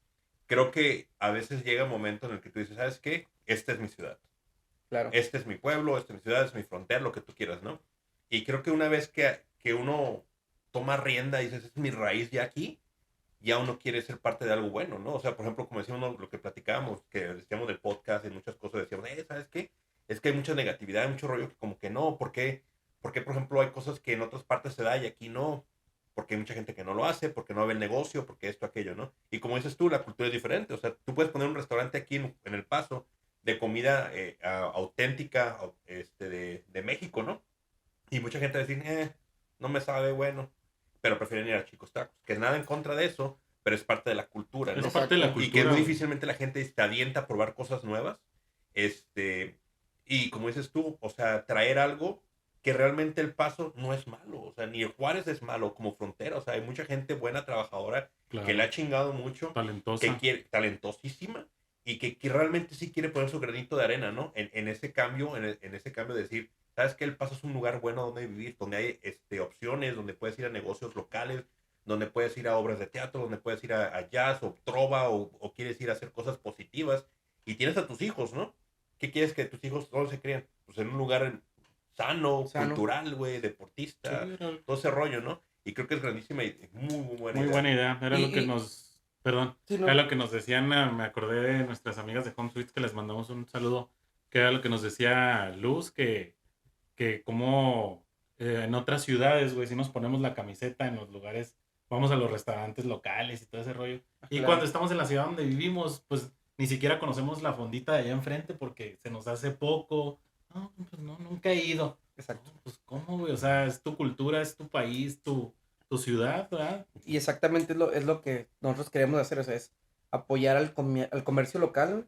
creo que a veces llega un momento en el que tú dices, ¿sabes qué? Esta es mi ciudad. Claro. Este es mi pueblo, esta es mi ciudad, es mi frontera, lo que tú quieras, ¿no? Y creo que una vez que uno toma rienda y dices, es mi raíz ya aquí, ya uno quiere ser parte de algo bueno, ¿no? O sea, por ejemplo, como decíamos lo que platicábamos, que decíamos del podcast y muchas cosas, decíamos, ¿sabes qué? Es que hay mucha negatividad, hay mucho rollo que como que no, ¿por qué? Porque, por ejemplo, hay cosas que en otras partes se da y aquí no, porque hay mucha gente que no lo hace, porque no ve el negocio, porque esto, aquello, ¿no? Y como dices tú, la cultura es diferente, o sea, tú puedes poner un restaurante aquí en El Paso de comida auténtica de México, ¿no? Y mucha gente va a decir, no me sabe bueno, pero prefieren ir a Chicos Tacos, que es nada en contra de eso, pero es parte de la cultura, Es ¿no? parte de la Exacto. Y que cultura, muy güey. difícilmente la gente se avienta a probar cosas nuevas. Y como dices tú, o sea, traer algo que realmente El Paso no es malo, o sea, ni el Juárez es malo como frontera, o sea, hay mucha gente buena, trabajadora, que le Claro. ha chingado mucho, que Talentosa. quiere, talentosísima, y que realmente sí quiere poner su granito de arena, ¿no? En ese cambio, en ese cambio de decir, ¿sabes qué? El Paso es un lugar bueno donde vivir, donde hay opciones, donde puedes ir a negocios locales, donde puedes ir a obras de teatro, donde puedes ir a jazz o trova o quieres ir a hacer cosas positivas y tienes a tus hijos, ¿no? ¿Qué quieres que tus hijos todos se crían? Pues en un lugar sano, Sano. cultural, güey, Sí, deportista, era todo ese rollo, ¿no? Y creo que es grandísima y muy, muy buena muy idea. buena idea. Era lo que Y nos... Perdón. sí, Era no. lo que nos decían, me acordé de nuestras amigas de Home Suites que les mandamos un saludo, que era lo que nos decía Luz, que como en otras ciudades, güey, si nos ponemos la camiseta en los lugares, vamos a los restaurantes locales y todo ese rollo. Y Claro. cuando estamos en la ciudad donde vivimos, pues ni siquiera conocemos la fondita de allá enfrente porque se nos hace poco. No, pues no, nunca he ido. Exacto. No, pues cómo, güey, o sea, es tu cultura, es tu país, tu ciudad, ¿verdad? Y exactamente es lo que nosotros queremos hacer, o sea, es apoyar al comercio local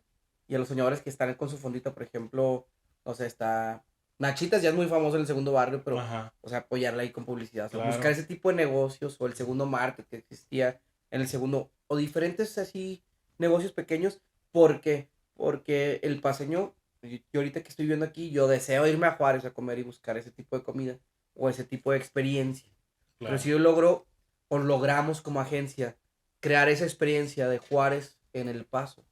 y a los soñadores que están con su fondito, por ejemplo, o sea, está Nachitas, ya es muy famoso en el segundo barrio, pero, Ajá, o sea, apoyarla ahí con publicidad, o sea, buscar claro. ese tipo de negocios o el segundo market que existía en el segundo, o diferentes así negocios pequeños, porque, porque el paseño, yo ahorita que estoy viviendo aquí, yo deseo irme a Juárez a comer y buscar ese tipo de comida o ese tipo de experiencia. Pero si Claro. yo logro o logramos como agencia crear esa experiencia de Juárez en El Paso,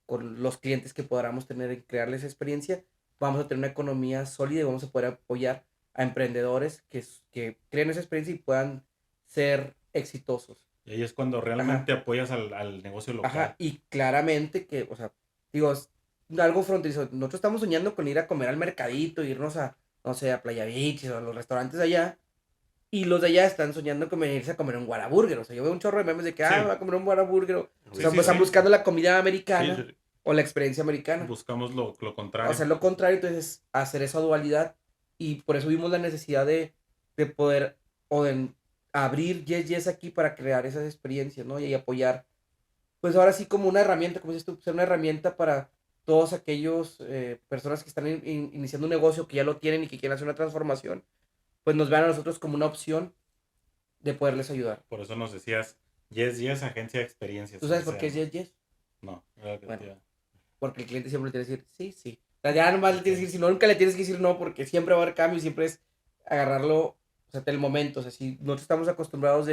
con los clientes que podamos tener en crearles esa experiencia, vamos a tener una economía sólida y vamos a poder apoyar a emprendedores que creen esa experiencia y puedan ser exitosos. Y ahí es cuando Ajá, realmente apoyas al negocio ajá, local. y claramente que, o sea, digo, es algo fronterizo. Nosotros estamos soñando con ir a comer al mercadito, irnos a, no sé, a Playa Beach o a los restaurantes de allá. Y los de allá están soñando con venirse a comer un Whataburger. O sea, yo veo un chorro de memes de que, Sí, va a comer un Whataburger. O Muy sí, sea, sí, pues están sí. buscando la comida Sí, americana sí. o la experiencia americana. Buscamos lo O contrario. hacer lo contrario, entonces hacer esa dualidad. Y por eso vimos la necesidad de poder o de abrir Yes Yes aquí para crear esas experiencias, ¿no? Y apoyar, pues ahora sí como una herramienta, como dices tú, ser una herramienta para todos aquellos personas que están iniciando un negocio, que ya lo tienen y que quieren hacer una transformación, pues nos vean a nosotros como una opción de poderles ayudar. Por eso nos decías, Yes, Yes, agencia de experiencias, ¿Tú así sabes por se qué es llama. yes, yes? No, era lo que Bueno, te iba- porque el cliente siempre le tiene que decir sí, sí. O sea, ya nomás le Ok. tienes que decir, si no, nunca le tienes que decir no, porque siempre va a haber cambio y siempre es agarrarlo, o sea, del momento. O sea, si nosotros estamos acostumbrados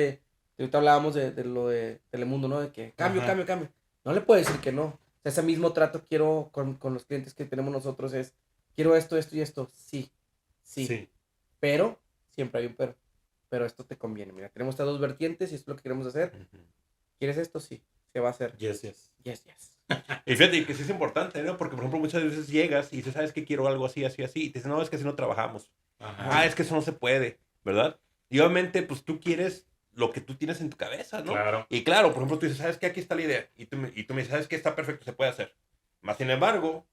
ahorita hablábamos de lo de Telemundo, ¿no? De que cambio, Ajá, cambio, cambio. No le puedes decir que no. O sea, ese mismo trato quiero con los clientes que tenemos nosotros es, quiero esto, esto y esto. Sí, sí. sí, Pero, siempre hay un pero. Pero esto te conviene. Mira, tenemos estas dos vertientes y esto es lo que queremos hacer. Ujú. ¿Quieres esto? Sí, se va a hacer. Yes, Yes. Yes, yes. Y fíjate que sí es importante, ¿no? Porque, por ejemplo, muchas veces llegas y dices, ¿sabes qué? Quiero algo así, así, así. Y te dicen, no, es que así no trabajamos. Ajá, Es que eso no se puede, ¿verdad? Y obviamente, pues tú quieres lo que tú tienes en tu cabeza, ¿no? claro. Y claro, por ejemplo, tú dices, ¿sabes qué? Aquí está la idea. Y tú me dices, ¿sabes qué? Está perfecto, se puede hacer. Más sin embargo,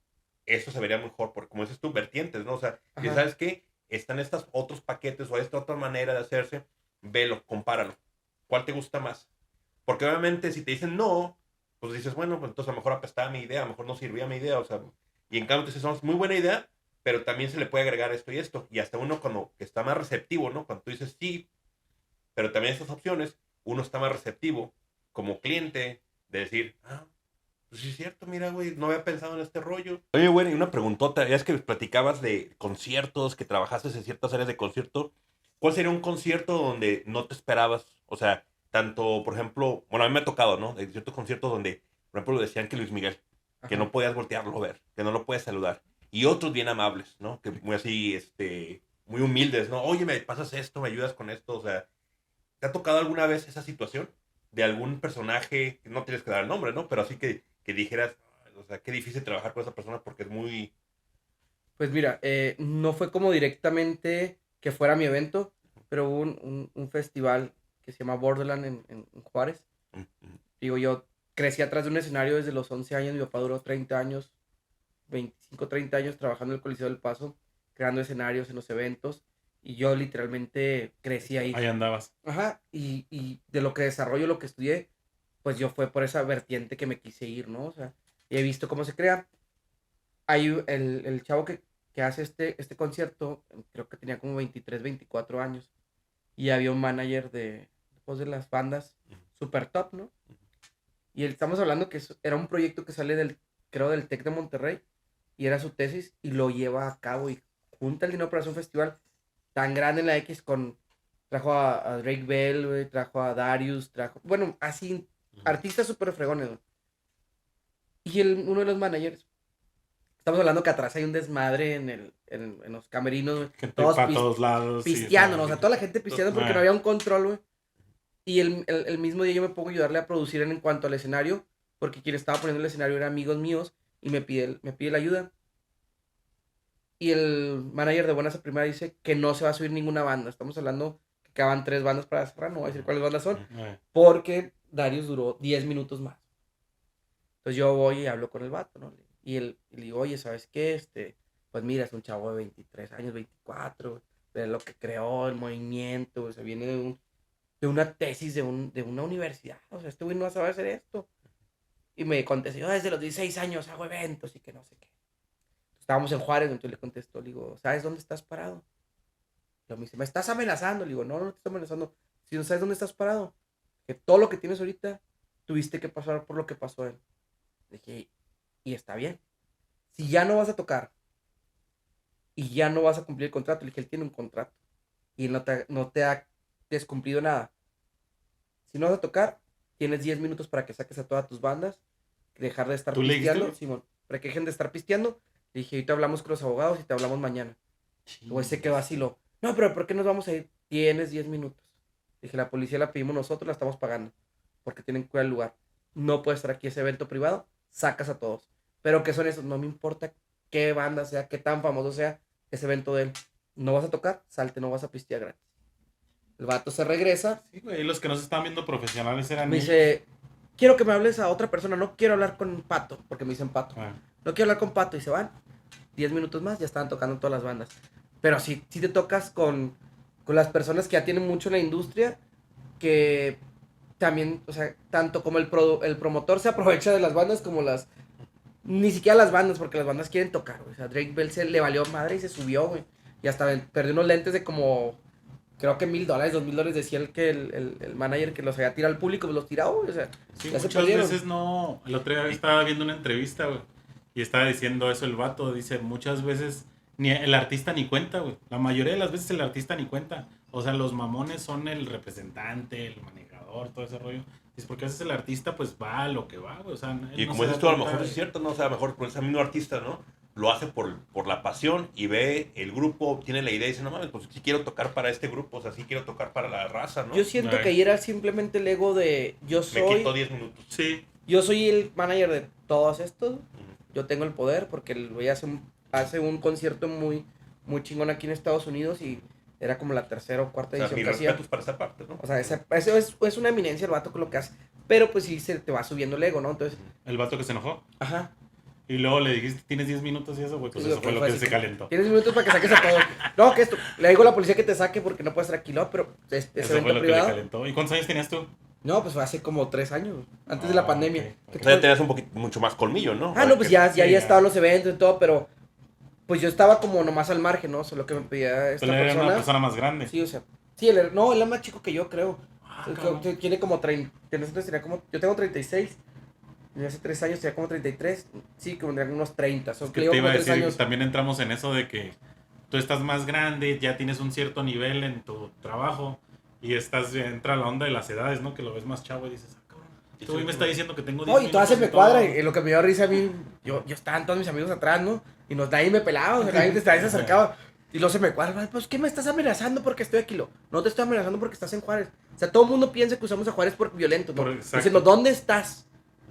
eso se vería mejor, porque como dices tú, vertientes, ¿no? O sea, y Ajá. ¿sabes qué? están estos otros paquetes o esta otra manera de hacerse, velo, compáralo. ¿Cuál te gusta más? Porque obviamente si te dicen no, pues dices, bueno, pues entonces a lo mejor apestaba mi idea, a lo mejor no servía mi idea, o sea, y en cambio te dices, no, es muy buena idea, pero también se le puede agregar esto y esto. Y hasta uno cuando está más receptivo, ¿no? Cuando tú dices sí, pero también estas opciones, uno está más receptivo como cliente de decir, ah, pues sí es cierto, mira, güey, no había pensado en este rollo. Oye, güey, y una preguntota, ya es que platicabas de conciertos, que trabajaste en ciertas áreas de concierto. ¿Cuál sería un concierto donde no te esperabas? O sea, tanto, por ejemplo, bueno, a mí me ha tocado, ¿no? De ciertos conciertos donde, por ejemplo, decían que Luis Miguel, que Ajá. no podías voltearlo a ver, que no lo puedes saludar. Y otros bien amables, ¿no? Que muy así, muy humildes, ¿no? Oye, me pasas esto, me ayudas con esto, o sea, ¿te ha tocado alguna vez esa situación de algún personaje, no tienes que dar el nombre, ¿no? Pero así que dijeras, o sea, qué difícil trabajar con esa persona porque es muy... Pues mira, no fue como directamente que fuera mi evento, pero hubo un festival que se llama Borderland en Juárez. Digo, yo crecí atrás de un escenario desde los 11 años, mi papá duró 30 años, 25, 30 años trabajando en el Coliseo del Paso, creando escenarios en los eventos, y yo literalmente crecí ahí. Ahí andabas. Ajá, y de lo que desarrollo, lo que estudié, pues yo fue por esa vertiente que me quise ir, ¿no? O sea, y he visto cómo se crea. Hay el chavo que hace este concierto, creo que tenía como 23, 24 años, y había un manager pues, de las bandas super top, ¿no? Y estamos hablando que era un proyecto que sale creo, del TEC de Monterrey, y era su tesis, y lo lleva a cabo, y junta el dinero para hacer un festival tan grande en la X trajo a Drake Bell, güey, trajo a Darius, bueno, así, artistas súper fregones, güey. Y uno de los managers, estamos hablando que atrás hay un desmadre en los camerinos, güey, Gente todos para todos lados. Sí, pisteando, ¿no? O está- sea, toda la gente pisteando porque no Ah, había un control, güey. Y el mismo día yo me pongo a ayudarle a producir en cuanto al escenario, porque quien estaba poniendo el escenario era amigos míos, y me pide la ayuda. Y el manager de Buenas a Primera dice que no se va a subir ninguna banda. Estamos hablando que acaban 3 bandas para cerrar, no voy a decir cuáles bandas son, porque Darius duró 10 minutos más. Entonces yo voy y hablo con el vato, ¿no? Y le digo, oye, ¿sabes qué? Pues mira, es un chavo de 23 años, 24, de lo que creó el movimiento, o sea, viene de una tesis de una universidad, o sea, este güey no va a saber hacer esto. Y me contestó, yo desde los 16 años hago eventos y que no sé qué. Estábamos en Juárez, entonces le contesto, le digo, ¿sabes dónde estás parado? Y me dice, ¿me estás amenazando? Le digo, no, no te estoy amenazando. Si no sabes dónde estás parado, que todo lo que tienes ahorita, tuviste que pasar por lo que pasó él. Le dije, y está bien. Si ya no vas a tocar y ya no vas a cumplir el contrato, le dije, él tiene un contrato y él no te ha descumplido nada. Si no vas a tocar, tienes 10 minutos para que saques a todas tus bandas, dejar de estar ¿Tú le dijiste, pisteando, güey? Simón, para que dejen de estar pisteando. Le dije, ahorita hablamos con los abogados y te hablamos mañana. El güey se quedó así, no, pero ¿por qué nos vamos a ir? Tienes 10 minutos. Le dije, la policía la pedimos nosotros, la estamos pagando, porque tienen que cuidar el lugar. No puede estar aquí ese evento privado, sacas a todos. Pero ¿qué son esos? No me importa qué banda sea, qué tan famoso sea ese evento de él. No vas a tocar, salte, no vas a pistear gratis. El vato se regresa, Sí, güey, los que nos estaban viendo profesionales eran me ellos. dice, quiero que me hables a otra persona, no quiero hablar con Pato, porque me dicen Pato. Ah, No quiero hablar con Pato, y se van. 10 minutos más, ya estaban tocando todas las bandas. Pero sí te tocas con las personas que ya tienen mucho en la industria, que también, o sea, tanto como el promotor se aprovecha de las bandas como ni siquiera las bandas, porque las bandas quieren tocar, güey. O sea, Drake Bell se le valió madre y se subió, güey. Y hasta perdió unos lentes de como, creo que $1,000, $2,000, decía el manager que los había tirado al público, pues los tiraba, güey. O sea, sí, ya se muchas perdieron. veces no. El otro día estaba viendo una entrevista, güey. Y estaba diciendo eso el vato. Dice, muchas veces ni el artista ni cuenta, güey. La mayoría de las veces el artista ni cuenta. O sea, los mamones son el representante, el manejador, todo ese rollo. Es porque a veces el artista pues va a lo que va, güey. O sea, él Y no como se dices da tú, a lo cuenta mejor de- es cierto, ¿no? O sea, a lo mejor con ese mismo artista, ¿no? Lo hace por la pasión y ve el grupo, tiene la idea y dice, no mames, pues sí quiero tocar para este grupo, o sea, sí quiero tocar para la raza, ¿no? Yo siento Ay. que ahí era simplemente el ego de Me quito 10 minutos. Sí, yo soy el manager de todos estos. Ujú. Yo tengo el poder porque el güey hace un concierto muy, muy chingón aquí en Estados Unidos y era como la tercera o cuarta O sea, edición mis que hacía. respetos para esa parte, ¿no? O sea, eso es una eminencia el vato con lo que hace. Pero pues sí se te va subiendo el ego, ¿no? Entonces, el vato que se enojó. ajá. Y luego le dijiste, tienes 10 minutos y eso, güey, pues Sí, eso fue lo que así se calentó. Tienes minutos para que saques a todo. No, que esto. Le digo a la policía que te saque porque no puedes estar aquí, no, pero es Eso fue evento lo que le privado. calentó. ¿Y cuántos años tenías tú? No, pues fue hace como 3 años, antes de la pandemia. ok. O sea, ya tenías un poquito, mucho más colmillo, ¿no? Ah, no, pues ya ya. estaban los eventos y todo, pero pues yo estaba como nomás al margen, ¿no? Solo que me pedía esta Pero era una persona. persona más grande. Sí, o sea, sí, él es más chico que yo, creo. Cabrón. Tiene como 30, nosotros tenía como, yo tengo 36, y hace 3 años tenía como 33, sí, como tenía unos 30, son Es que que llevo te iba como a 3 decir, años. también entramos en eso de que tú estás más grande, ya tienes un cierto nivel en tu trabajo y entra la onda de las edades, ¿no? Que lo ves más chavo y dices, ah, cabrón, este güey me está diciendo que tengo 10 No, y todas se me minutos y todo. cuadra, y lo que me dio risa a mí, yo estaban todos mis amigos atrás, ¿no? Y nadie me pelaba, o sea, nadie se acercaba. Y luego se me cuadra, pues, ¿qué me estás amenazando porque estoy aquí? No te estoy amenazando porque estás en Juárez. O sea, todo el mundo piensa que usamos a Juárez por violento, ¿no? Exacto. Diciendo, ¿dónde estás?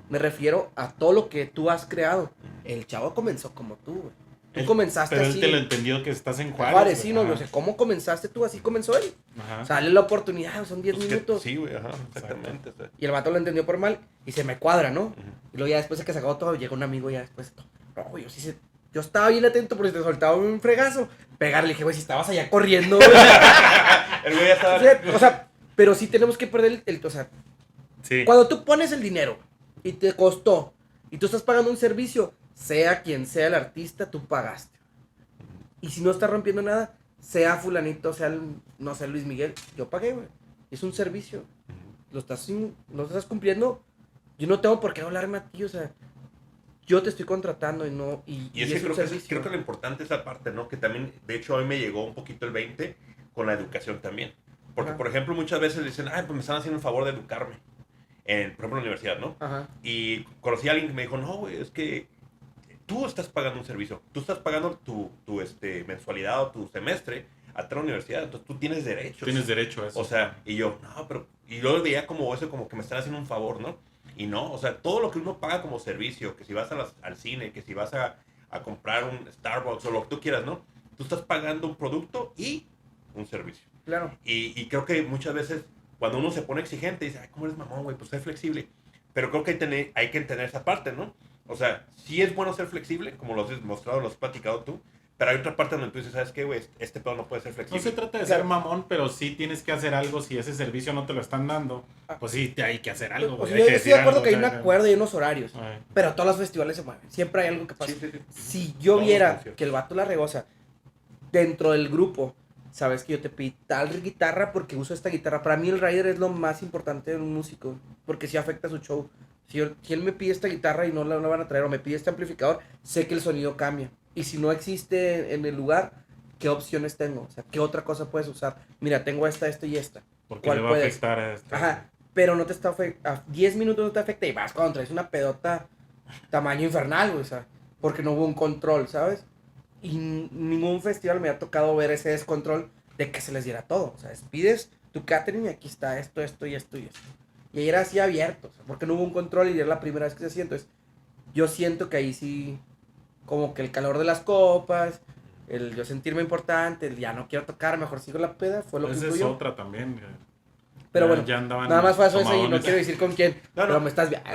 Me refiero a todo lo que tú has creado. El chavo comenzó como tú, güey. Tú comenzaste Pero así. él te lo entendió que estás en Juárez. Juárez, sí, no, Ajá. yo sé, ¿cómo comenzaste tú? Así comenzó él. Ajá. Sale la oportunidad, son 10 Pues minutos. sí, güey, ajá, exactamente. O sea. Y el vato lo entendió por mal y se me cuadra, ¿no? Y luego ya después de que se acabó todo, llega un amigo ya después. No, yo estaba bien atento porque te soltaba un fregazo. Pegarle, le dije, güey, si estabas allá corriendo, güey. El güey ya estaba. O sea, pero sí tenemos que perder o sea, Sí. cuando tú pones el dinero y te costó y tú estás pagando un servicio, sea quien sea el artista, tú pagaste. Y si no estás rompiendo nada, sea fulanito, sea, no sé, Luis Miguel, yo pagué, güey. Es un servicio. Lo estás cumpliendo. Yo no tengo por qué hablarme a ti, o sea, yo te estoy contratando y no. Y Y es que es un creo que, servicio. creo que lo importante es esa parte, ¿no? Que también, de hecho, a mí me llegó un poquito el 20 con la educación también. Porque, Ajá. por ejemplo, muchas veces dicen, ay, pues me están haciendo un favor de educarme. Por ejemplo, en la universidad, ¿no? Ajá. Y conocí a alguien que me dijo, no, güey, es que tú estás pagando un servicio. Tú estás pagando tu mensualidad o tu semestre a otra universidad. Entonces tú tienes derechos. Tienes derecho a eso. O sea, y yo, no, pero... Y yo lo veía como eso, como que me están haciendo un favor, ¿no? Y no, o sea, todo lo que uno paga como servicio, que si vas al cine, que si vas a comprar un Starbucks o lo que tú quieras, ¿no? Tú estás pagando un producto y un servicio. Claro. Y creo que muchas veces cuando uno se pone exigente, dice, ay, ¿cómo eres mamón, güey? Pues sé flexible. Pero creo que hay que entender esa parte, ¿no? O sea, sí es bueno ser flexible, como lo has mostrado, lo has platicado tú, pero hay otra parte donde tú dices, ¿sabes qué, güey? Este pedo no puede ser No flexible. se trata de Claro. ser mamón, pero sí tienes que hacer algo. Si ese servicio no te lo están dando, pues sí, hay que hacer algo. O güey, sea, hay yo que estoy decir de acuerdo algo, que hay o un sea, acuerdo y unos horarios. ay. Pero todos los festivales se mueven. Siempre hay algo que pasa. Sí, sí, sí. Si yo Todos viera los conciertos. que el vato la regoza dentro del grupo, sabes que yo te pedí tal guitarra porque uso esta guitarra. Para mí el rider es lo más importante de un músico, porque sí afecta a su show. Si él me pide esta guitarra y no la van a traer, o me pide este amplificador, sé que el sonido cambia. Y si no existe en el lugar, ¿qué opciones tengo? O sea, ¿qué otra cosa puedes usar? Mira, tengo esta y esta. Porque ¿Cuál le va puedes? a afectar a este. Ajá, pero no te está a 10 minutos no te afecta y vas cuando traes una pedota tamaño infernal, güey, o sea, porque no hubo un control, ¿sabes? Y ningún festival me ha tocado ver ese descontrol de que se les diera todo. O sea, pides tu catering y aquí está esto y esto y esto. Y ahí era así abierto, o sea, porque no hubo un control y era la primera vez que se hacía. Entonces, yo siento que ahí sí, como que el calor de las copas, el yo sentirme importante, el ya no quiero tocar, mejor sigo la peda, fue lo que Esa es influyó. otra también. Pero Ya- bueno, ya andaban nada más fue eso y no tomadones. quiero decir con quién, No, no. pero me estás viendo.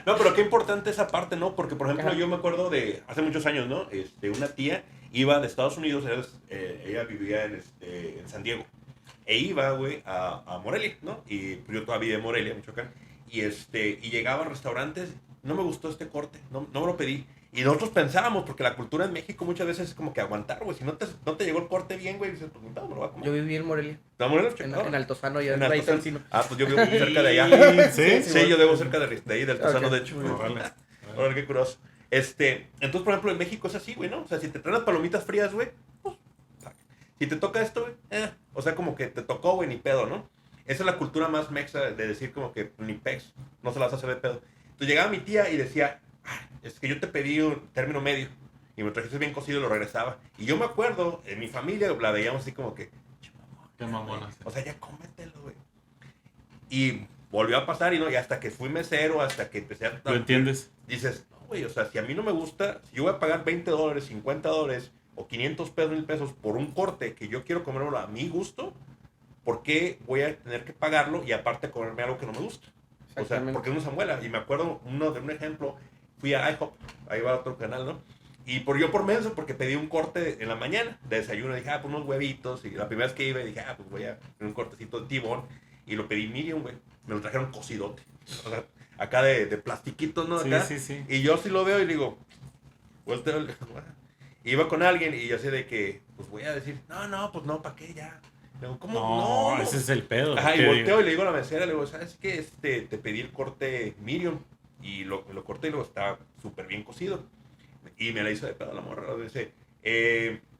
No, pero qué importante esa parte, ¿no? Porque, por ejemplo, Ajá. yo me acuerdo de hace muchos años, ¿no? Una tía iba de Estados Unidos, ella vivía en San Diego. E iba, güey, a Morelia, ¿no? Y pues, yo todavía en Morelia, Michoacán. Y llegaba a restaurantes, no me gustó este corte, no me lo pedí. Y nosotros pensábamos, porque la cultura en México muchas veces es como que aguantar, güey. Si no te llegó el corte bien, güey, dices, pues no me lo voy a comer. Yo viví en Morelia, ¿Está Morelia, en Michoacán? Altozano, ya En en la Altozano. Encino. Ah, pues yo vivo cerca de allá. Sí, Sí, yo debo cerca de ahí, del Altozano, Ok. de hecho. Órale. Órale, qué curioso. Entonces, por ejemplo, en México es así, güey, ¿no? O sea, si te traen las palomitas frías, güey, pues, si te toca esto, güey, o sea, como que te tocó, güey, ni pedo, ¿no? Esa es la cultura más mexa de decir como que ni pex, no se las hace de pedo. Entonces llegaba mi tía y decía, "Ay, es que yo te pedí un término medio y me trajiste bien cocido y lo regresaba. Y yo me acuerdo, en mi familia la veíamos así como que, Qué mamona. o sea, ya cómetelo, güey. Y volvió a pasar y hasta que fui mesero, hasta que empecé a... ¿Lo entiendes? Dices, no, güey, o sea, si a mí no me gusta, si yo voy a pagar $20, $50 o 500 pesos, 1000 pesos por un corte que yo quiero comérmelo a mi gusto, ¿por qué voy a tener que pagarlo y aparte comerme algo que no me gusta? O sea, Exactamente. porque uno se amuela. Y me acuerdo de un ejemplo, fui a IHOP ahí va otro canal, ¿no? Y por menso, porque pedí un corte en la mañana de desayuno, dije, pues unos huevitos, y la primera vez que iba dije, pues voy a hacer un cortecito de tibón, y lo pedí medium, güey, me lo trajeron cocidote, o sea, acá de plastiquito, ¿no? Sí, Acá, sí, sí. y yo sí lo veo y digo, volteo, iba con alguien y yo así de que, pues voy a decir, no, pues no, ¿para qué ya? Le digo, ¿cómo? No, No. ese es el pedo. Ajá, y que volteo digo, y le digo a la mesera, le digo, ¿sabes qué? Te pedí el corte medium y lo corté y luego está súper bien cocido. Y me la hizo de pedo la morra. Me dice,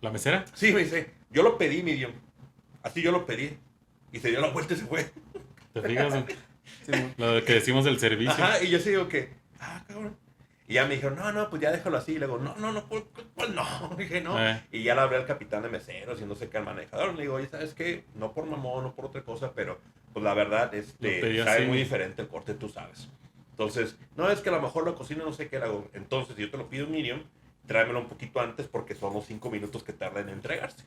¿La mesera? sí, me dice, yo lo pedí medium. Así yo lo pedí. Y se dio la vuelta y se fue. ¿Te fijas? Sí, mo. Lo que decimos del servicio. Ajá, y yo sí digo que, cabrón. Y ya me dijeron, no, pues ya déjalo así. Y le digo, no, pues no. Dije, no. Y ya le hablé al capitán de meseros y no sé qué al manejador. Le digo, oye, ¿sabes qué? No por mamón, no por otra cosa, pero pues la verdad, pedí sabe así. muy diferente el corte, tú sabes. Entonces, no, es que a lo mejor lo cocino, no sé qué le hago. Entonces, si yo te lo pido medium, tráemelo un poquito antes porque son los 5 minutos que tarda en entregarse.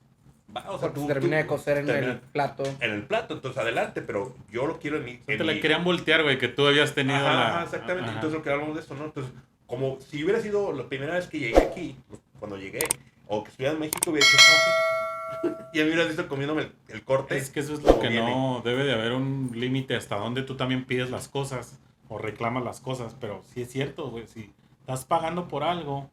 Va, o sea, Porque se termina de cocer en el termina plato. en el plato, entonces adelante, pero yo lo quiero en mi... Te la querían voltear, güey, que tú habías tenido Ajá, exactamente. Ajá. Entonces lo que hablamos de esto, ¿no? Entonces, como si hubiera sido la primera vez que llegué aquí, cuando llegué, o que estuviera en México, hubiera dicho, y me hubieras visto comiéndome el corte. Es que eso es lo que viene. no... Debe de haber un límite hasta donde tú también pides las cosas o reclamas las cosas, pero sí es cierto, güey, si estás pagando por algo...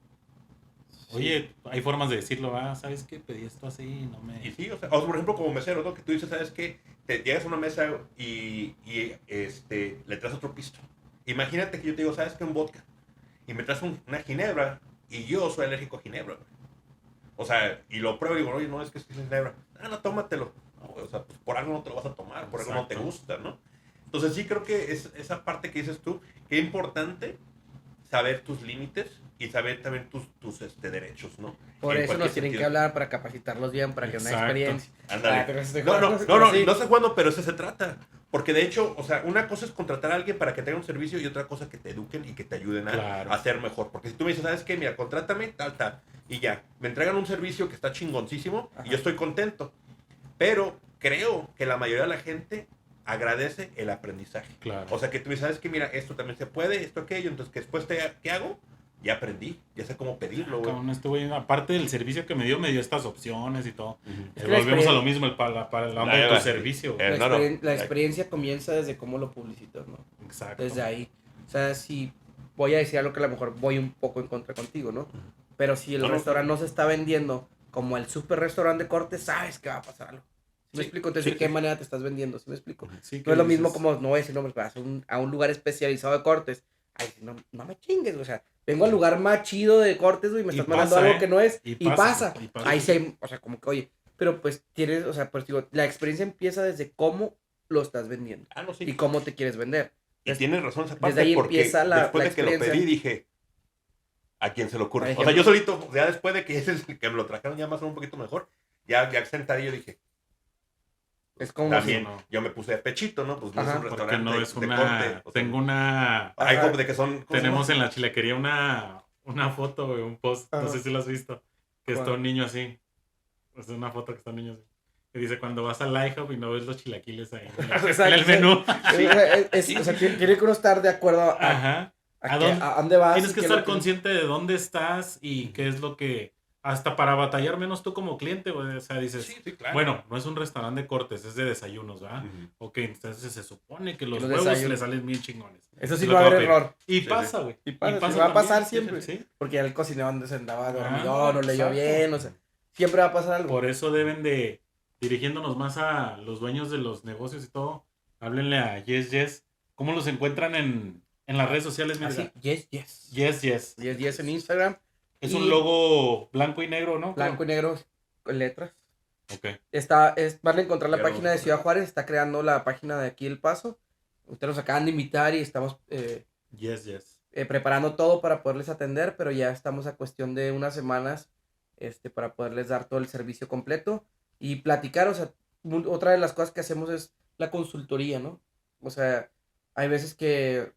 Oye, hay formas de decirlo, ¿sabes qué? Pedí esto así, no me... Y sí, o sea, o por ejemplo, como mesero, ¿no? Que tú dices, ¿sabes qué? Te llegas a una mesa y le traes otro pisto. Imagínate que yo te digo, ¿sabes qué? Un vodka. Y me traes una ginebra y yo soy alérgico a ginebra, güey. O sea, y lo pruebo y digo, oye, no, es que es ginebra. No, tómatelo. No, güey, o sea, pues por algo no te lo vas a tomar, por algo no te Exacto. gusta, ¿no? Entonces sí creo que es esa parte que dices tú, que es importante saber tus límites y saber también tus derechos, ¿no? Por En eso nos cualquier tienen que sentido. hablar para capacitarlos bien, para que una Exacto. experiencia. Ándale. Pero eso se No, juega, sí. no sé cuándo, pero eso se trata. Porque de hecho, o sea, una cosa es contratar a alguien para que tenga un servicio y otra cosa que te eduquen y que te ayuden a Claro. ser mejor. Porque si tú me dices, ¿sabes qué? Mira, contrátame, tal, y ya. Me entregan un servicio que está chingoncísimo Ajá. y yo estoy contento. Pero creo que la mayoría de la gente agradece el aprendizaje. Claro. O sea, que tú me dices, ¿sabes qué? Mira, esto también se puede, esto, aquello. Entonces, que después, ¿qué hago? Ya aprendí, ya sé cómo pedirlo, güey. Cabrón, este güey, aparte del servicio que me dio estas opciones y todo. Es que la Volvemos a lo experien- mismo, para la onda Ahí de tu va. servicio. güey. Eh, no, no. La experiencia comienza desde cómo lo publicitas, ¿no? Exacto. Desde ahí. O sea, si voy a decir algo que a lo mejor voy un poco en contra contigo, ¿no? Pero si el No, no, restaurante sí. no se está vendiendo como el super restaurante de corte, sabes que va a pasar algo. ¿Sí me Sí, explico? Entonces, sí, ¿de qué sí. manera te estás vendiendo? ¿Sí me explico? Sí, No es lo dices, mismo como, no voy a decir nombres, vas a un lugar especializado de cortes. Ay, no me chingues, o sea, vengo al lugar más chido de cortes, güey, y me Y estás mandando pasa, algo que no es, y y pasa, pasa. y pasa. Ahí sí hay, o sea, como que, oye, pero pues tienes, o sea, pues digo, la experiencia empieza desde cómo lo estás vendiendo No, sí. y cómo te quieres vender. Y tienes razón esa parte, desde ahí porque empieza después la de que lo experiencia. pedí dije, ¿a quién se le ocurre? Por O sea, yo ejemplo. solito, ya después de que, que me lo trajeron ya más o menos un poquito mejor, ya sentadillo dije, Es como también no. yo me puse de pechito, ¿no? Pues no Ajá. es un Porque restaurante no es de una... corte. O sea, Tengo una... hay Ajá. como de que son... ¿cómo se Tenemos llama? en la chilequería una foto, güey, un post, no Ajá. sé si lo has visto, que está ¿Cuál? un niño así. Es una foto que está un niño así. Que dice, cuando vas al IHOP y no ves los chilaquiles ahí en el menú. Sí. O sea, tiene que uno estar de acuerdo Ajá. ¿A dónde? a dónde vas. Tienes y que qué es estar lo que- consciente de dónde estás y qué es lo que... Hasta para batallar menos tú como cliente, güey. O sea, dices, Sí, claro. bueno, no es un restaurante de cortes, es de desayunos, ¿verdad? Ujú. Ok, entonces se supone que los los huevos desayunos. le salen bien chingones. Eso sí Es lo va a que haber va a error. Y Sí, pasa, güey. Y pasa, sí, va a también. pasar Sí, siempre. sí. Porque ya el cocinero se andaba dormido, Ah, no leyó exacto. bien, o sea, siempre va a pasar algo. Por eso deben de, dirigiéndonos más a los dueños de los negocios y todo, háblenle a Yes Yes. ¿Cómo los encuentran en las redes sociales? Mira? Así, yes. Yes Yes. Yes en Instagram. Es Y un logo blanco y negro, ¿no? blanco y negro con letras. Ok. Van a encontrar la Ya lo página vamos a de Ciudad poner. Juárez, está creando la página de aquí El Paso. Ustedes nos acaban de invitar y estamos Yes Yes. preparando todo para poderles atender, pero ya estamos a cuestión de unas semanas para poderles dar todo el servicio completo y platicar. O sea, otra de las cosas que hacemos es la consultoría, ¿no? O sea, hay veces que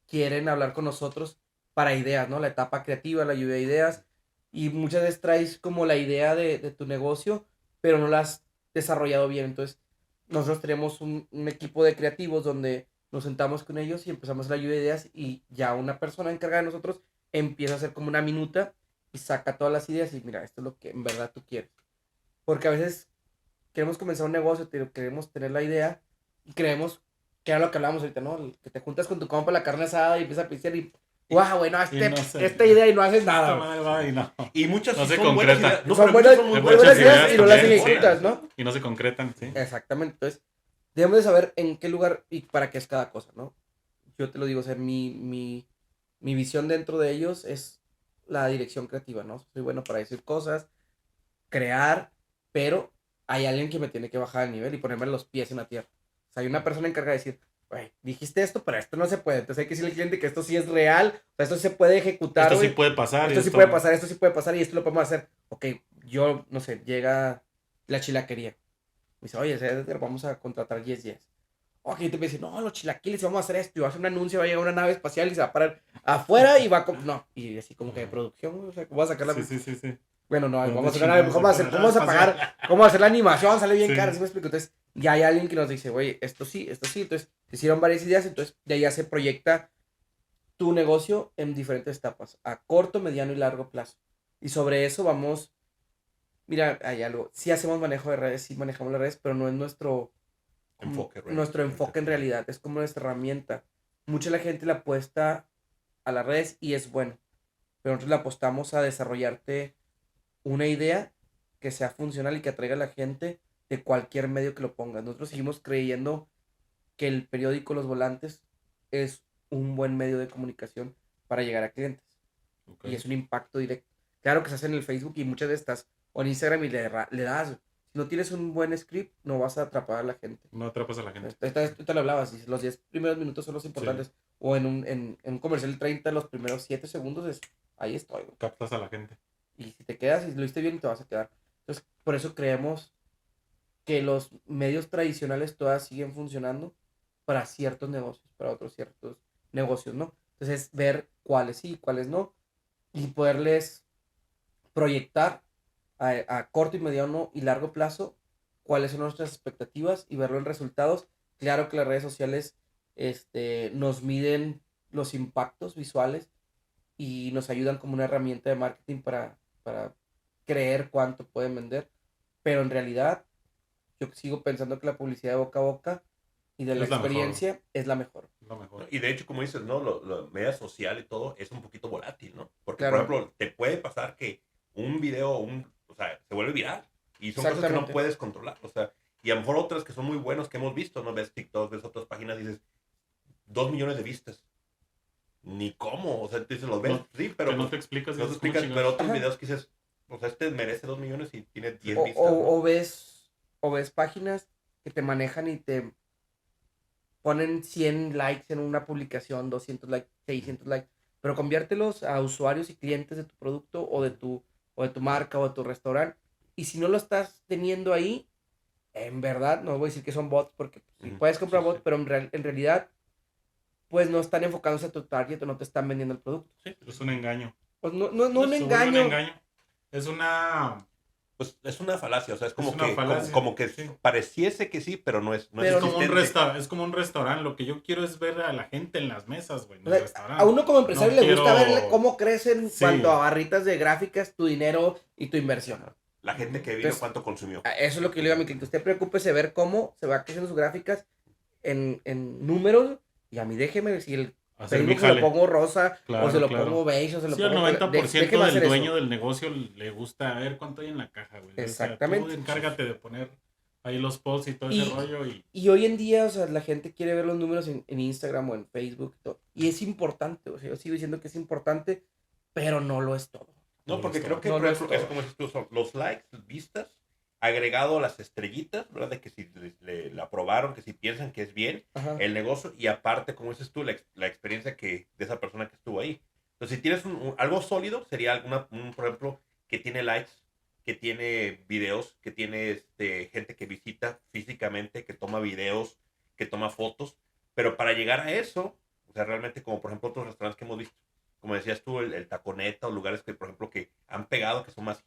quieren hablar con nosotros para ideas, ¿no? La etapa creativa, la lluvia de ideas, y muchas veces traes como la idea de tu negocio, pero no la has desarrollado bien. Entonces, nosotros tenemos un equipo de creativos donde nos sentamos con ellos y empezamos la lluvia de ideas y ya una persona encargada de nosotros empieza a hacer como una minuta y saca todas las ideas y mira, esto es lo que en verdad tú quieres. Porque a veces queremos comenzar un negocio, queremos tener la idea y creemos que era lo que hablábamos ahorita, ¿no? Que te juntas con tu compa la carne asada y empiezas a pistear y guau, bueno, esta idea y no haces nada. Esta madre va y no. Y muchas No sí se son buenas concreta. ideas. No, Son pero buenas, muchas son muy hay muy buenas muchas buenas ideas ideas y no las también, ejecutas, ¿no? Y no se concretan, sí. Exactamente. Entonces, debemos de saber en qué lugar y para qué es cada cosa, ¿no? Yo te lo digo, o sea, mi visión dentro de ellos es la dirección creativa, ¿no? Soy bueno para decir cosas, crear, pero hay alguien que me tiene que bajar el nivel y ponerme los pies en la tierra. O sea, hay una persona encargada de decir, güey, dijiste esto, pero esto no se puede. Entonces hay que decirle al cliente que esto sí es real, o sea, esto se puede ejecutar. Esto sí güey. puede pasar. y Esto sí puede pasar, esto sí puede pasar y esto lo podemos hacer. Ok, yo, no sé, llega la chilaquería. Me dice, oye, Edgar, vamos a contratar 10. Ok, te me dice, no, los chilaquiles, vamos a hacer esto, y va a hacer un anuncio, va a llegar una nave espacial y se va a parar afuera y va a... No, y así como que de producción, o sea, ¿cómo vas a sacar la... Sí. Bueno, no, ¿Dónde vamos a hacer una nave, chingados ¿cómo sacar vamos a la pagar? ¿Cómo hacer la animación? Sale bien Sí. caro, ¿sí me explico? Entonces, ya hay alguien que nos dice, oye, esto sí, entonces, se hicieron varias ideas, entonces, de ahí ya se proyecta tu negocio en diferentes etapas, a corto, mediano y largo plazo. Y sobre eso vamos, mira, hay algo, sí hacemos manejo de redes, sí manejamos las redes, pero no es nuestro enfoque enfoque en realidad, es como nuestra herramienta. Mucha la gente le apuesta a las redes y es bueno, pero nosotros le apostamos a desarrollarte una idea que sea funcional y que atraiga a la gente de cualquier medio que lo ponga. Nosotros seguimos creyendo que el periódico Los Volantes es un buen medio de comunicación para llegar a clientes y es un impacto directo. Claro que se hace en el Facebook y muchas de estas, o en Instagram y le das. Si no tienes un buen script, no vas a atrapar a la gente. No atrapas a la gente. Te lo hablabas, y los 10 primeros minutos son los importantes. Sí. O en un comercial de 30, los primeros 7 segundos es, ahí estoy. Güey. Captas a la gente. Y si te quedas y lo hiciste bien, te vas a quedar. Entonces, por eso creemos que los medios tradicionales todavía siguen funcionando para ciertos negocios, para otros ciertos negocios, ¿no? Entonces, ver cuáles sí, cuáles no, y poderles proyectar a corto y mediano y largo plazo cuáles son nuestras expectativas y verlo en resultados. Claro que las redes sociales nos miden los impactos visuales y nos ayudan como una herramienta de marketing para creer cuánto pueden vender, pero en realidad yo sigo pensando que la publicidad de boca a boca y de la Es la mejor. experiencia es la mejor. Lo mejor. Y de hecho, como dices, ¿no? Lo media social y todo es un poquito volátil, ¿no? Porque, Claro. por ejemplo, te puede pasar que un video, o sea, se vuelve viral. Y son cosas que no Exactamente. puedes controlar. O sea, y a lo mejor otras que son muy buenos que hemos visto, ¿no? Ves TikTok, ves otras páginas y dices, 2 millones de vistas. Ni cómo. O sea, tú dices, los ves, No, sí, pero que no pues, te explicas. no te dices, ¿cómo explicas, pero chingados? otros Ajá. videos que dices, o sea, este merece 2 millones y tiene 10 O, vistas, ¿no? o ves páginas que te manejan y te ponen 100 likes en una publicación, 200 likes, 600 likes, pero conviértelos a usuarios y clientes de tu producto o de tu marca o de tu restaurante. Y si no lo estás teniendo ahí, en verdad, no voy a decir que son bots, porque sí, Ujú, puedes comprar sí, bots, sí. pero en realidad, pues no están enfocándose a tu target o no te están vendiendo el producto. Sí, Es un engaño. Pues no un Se vuelve engaño. un engaño. Es una. Pues es una falacia, o sea, es como una que, falacia, como que sí. pareciese que sí, pero no es Pero Es como un existente. es como un restaurante. Lo que yo quiero es ver a la gente en las mesas, güey. En O el sea, restaurante. a uno como empresario No le gusta quiero- ver cómo crecen en Sí. cuanto a barritas de gráficas, tu dinero y tu inversión. La gente Ujú. que vino, Entonces, cuánto consumió. Eso es lo que le digo a mi cliente. Usted preocúpese de ver cómo se va creciendo sus gráficas en números y a mí déjeme si el Hacer mi Facebook se lo jale. pongo rosa Claro, o se lo claro. pongo beige o se lo Sí, al pongo... 90% déjeme del hacer dueño eso. del negocio le gusta ver cuánto hay en la caja, güey. Exactamente. O sea, tú encárgate de poner ahí los posts y todo ese rollo y Y hoy en día, o sea, la gente quiere ver los números en Instagram o en Facebook y todo. Y es importante, o sea, yo sigo diciendo que es importante, pero no lo es todo. No, No porque lo creo es que, todo. por No lo ejemplo, es eso todo. como dices tú, son los likes, vistas, agregado a las estrellitas, ¿verdad? De que si la aprobaron, que si piensan que es bien Ajá. el negocio, y aparte, como dices tú, la experiencia de esa persona que estuvo ahí. Entonces, si tienes algo sólido, sería por ejemplo, que tiene likes, que tiene videos, que tiene gente que visita físicamente, que toma videos, que toma fotos, pero para llegar a eso, o sea, realmente como por ejemplo otros restaurantes que hemos visto, como decías tú, el Taconeta o lugares que, por ejemplo, que han pegado, que son más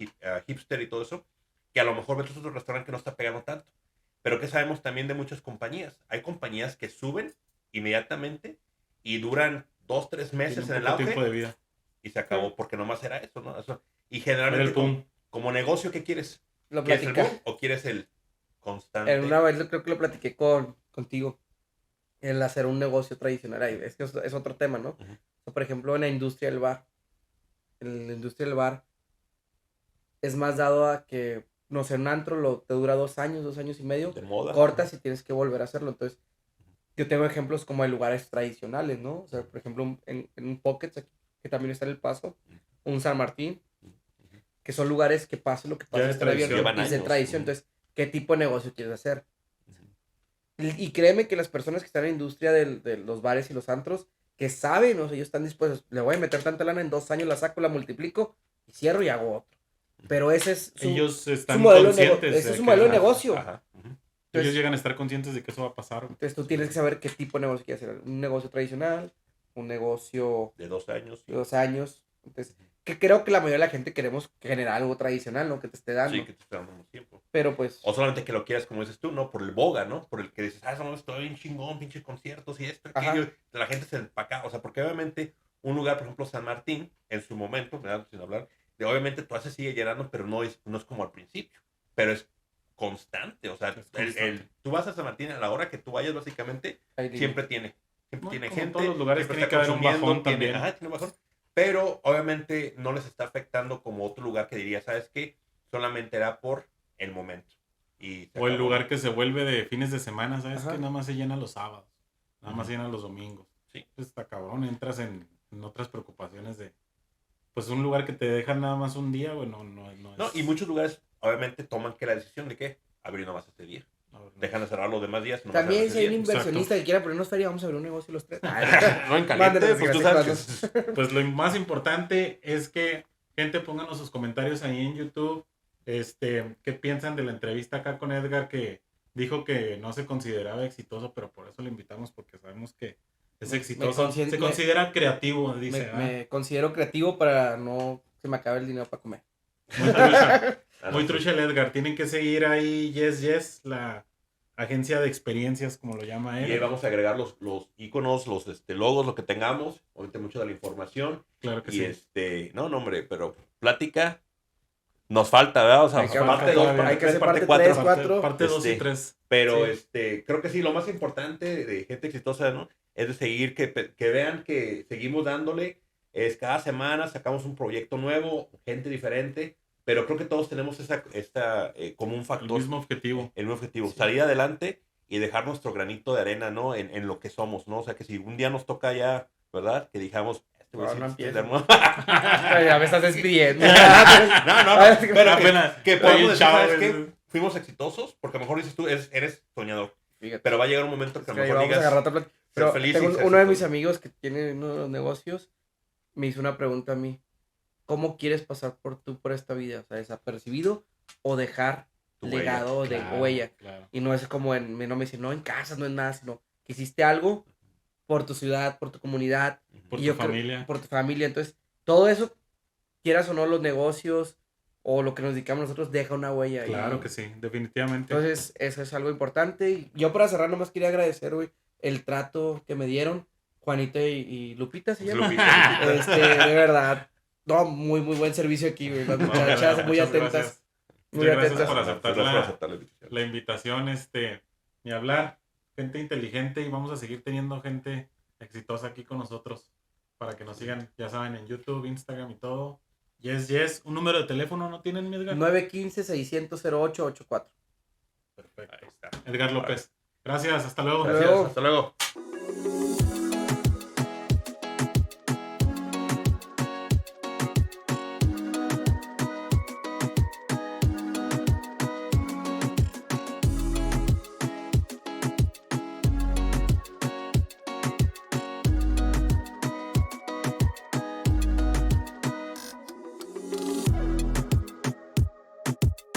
hipster y todo eso, que a lo mejor ves otro restaurante que no está pegando tanto. Pero que sabemos también de muchas compañías. Hay compañías que suben inmediatamente y duran 2, 3 meses tiene en un el poco tiempo auge de vida. y se acabó, porque nomás era eso, ¿no? Eso. Y Era generalmente, el boom. como negocio, ¿qué quieres? Lo ¿Quieres el platicé. boom o quieres el constante? En una vez creo que lo platiqué contigo. El hacer un negocio tradicional. Ahí, es que es otro tema, ¿no? Ujú. O sea, por ejemplo, en la industria del bar. En la industria del bar es más dado a que, no sé, un antro te dura 2 años y medio. De moda. Cortas y tienes que volver a hacerlo. Entonces, yo tengo ejemplos como de lugares tradicionales, ¿no? O sea, por ejemplo, en un Pockets, aquí, que también está en El Paso, un San Martín, que son lugares que pase lo que pase, Ya es están abiertos tradición. y es de Llevan tradición. años. Entonces, ¿qué tipo de negocio quieres hacer? Y créeme que las personas que están en la industria de los bares y los antros, que saben, o sea, ellos están dispuestos, le voy a meter tanta lana, en 2 años la saco, la multiplico, y cierro y hago otro. Pero ese es Ellos están modelo conscientes. ese de es su que- modelo de ajá. negocio. Ajá. Ujú. Ellos Entonces, llegan a estar conscientes de que eso va a pasar. entonces tú tienes que saber qué tipo de negocio quieres hacer. Un negocio tradicional, un negocio De 2 años. de 2 años. Entonces, que creo que la mayoría de la gente queremos generar algo tradicional, ¿no? Que te esté dando. Sí, que te está dando más tiempo. Pero pues, O solamente que lo quieras, como dices tú, ¿no? Por el boga, ¿no? Por el que dices, eso no estoy bien chingón, pinches conciertos y esto, Ajá. aquello. La gente se empaca. O sea, porque obviamente un lugar, por ejemplo, San Martín, en su momento, ¿verdad? Sin hablar, de obviamente tú haces sigue llenando, pero no es como al principio. Pero es constante. O sea, Es constante. tú vas a San Martín a la hora que tú vayas, básicamente, ahí digo. siempre tiene Bueno, gente. como en todos los lugares siempre tiene que está haber un consumiendo, bajón tiene, también. ajá, tiene un bajón. Pero obviamente no les está afectando como otro lugar que diría, ¿sabes qué? Solamente era por el momento. Y se O el acabó. lugar que se vuelve de fines de semana, ¿sabes? Ajá. Que nada más se llena los sábados. Nada más Ujú. se llena los domingos. Sí. Pues está cabrón, entras en otras preocupaciones de... Pues un lugar que te deja nada más un día, bueno, no No, es... y muchos lugares obviamente toman que la decisión de que abrir nomás este día. no, Dejan de cerrar los demás días. nomás También abren si hay ese un día. inversionista que quiera ponernos feria, vamos a abrir un negocio los tres. No, en caliente, Mándenos, pues tú gracias, sabes que... Pues lo más importante es que gente pónganos sus comentarios ahí en YouTube. ¿Qué piensan de la entrevista acá con Edgar, que dijo que no se consideraba exitoso, pero por eso lo invitamos, porque sabemos que es exitoso. Se considera creativo, dice. Me considero creativo para no se me acabe el dinero para comer. Muy trucha. Ah, no, Muy sí. trucha el Edgar. Tienen que seguir ahí Yes, la agencia de experiencias, como lo llama Y ahí él. vamos a agregar los iconos, los logos, lo que tengamos. Obviamente mucho de la información. Claro que Y sí. no, hombre, pero plática nos falta, ¿verdad? O sea, Hay que parte abarcar 2, todavía. parte Hay que 3, hacer parte parte 4. tres, cuatro. Parte 2 y 3. Pero Sí. creo que sí, lo más importante de gente exitosa, ¿no? Es de seguir, que vean que seguimos dándole. Cada semana sacamos un proyecto nuevo, gente diferente. Pero creo que todos tenemos como un El factor. mismo objetivo. El mismo objetivo. Sí. Salir adelante y dejar nuestro granito de arena, ¿no? En lo que somos, ¿no? O sea, que si un día nos toca ya, ¿verdad? Que digamos, güey No, sí no está empieces. hermoso. Ya me estás despidiendo. No, pero Apenas. que podamos decir, Chao, ¿sabes güey. qué? Fuimos exitosos, porque a lo mejor dices tú, eres soñador. Fíjate. Pero va a llegar un momento que a lo Que mejor vamos a digas, agarrar otra plática. ser Pero feliz tengo y ser uno de mis exitoso. amigos que tiene uno de los negocios, me hizo una pregunta a mí. ¿Cómo quieres pasar por esta vida? O sea, ¿desapercibido o dejar Tu legado huella, de Claro, huella? claro. Y no es como no me dice, no en casa, no en nada, sino que hiciste algo por tu ciudad, por tu comunidad. Por y tu yo creo- familia. por tu familia. Entonces, todo eso, quieras o no, los negocios o lo que nos dedicamos nosotros, deja una huella. Claro que sí, definitivamente. Entonces, eso es algo importante. Y yo para cerrar nomás quería agradecer, güey, el trato que me dieron Juanita y Lupita, ¿se llama? Lupita. De verdad. No, muy buen servicio aquí, güey. Las No, muchachas muchas muy atentas. gracias. Muy Muchas gracias atentas. por aceptar Gracias por aceptar la invitación. la invitación, ni hablar. Gente inteligente, y vamos a seguir teniendo gente exitosa aquí con nosotros para que nos sigan, ya saben, en YouTube, Instagram y todo. Yes. Un número de teléfono no tienen, mi Edgar. 915-600-0884. Perfecto. Ahí está. Edgar López. Gracias, hasta luego. Gracias, luego. hasta luego.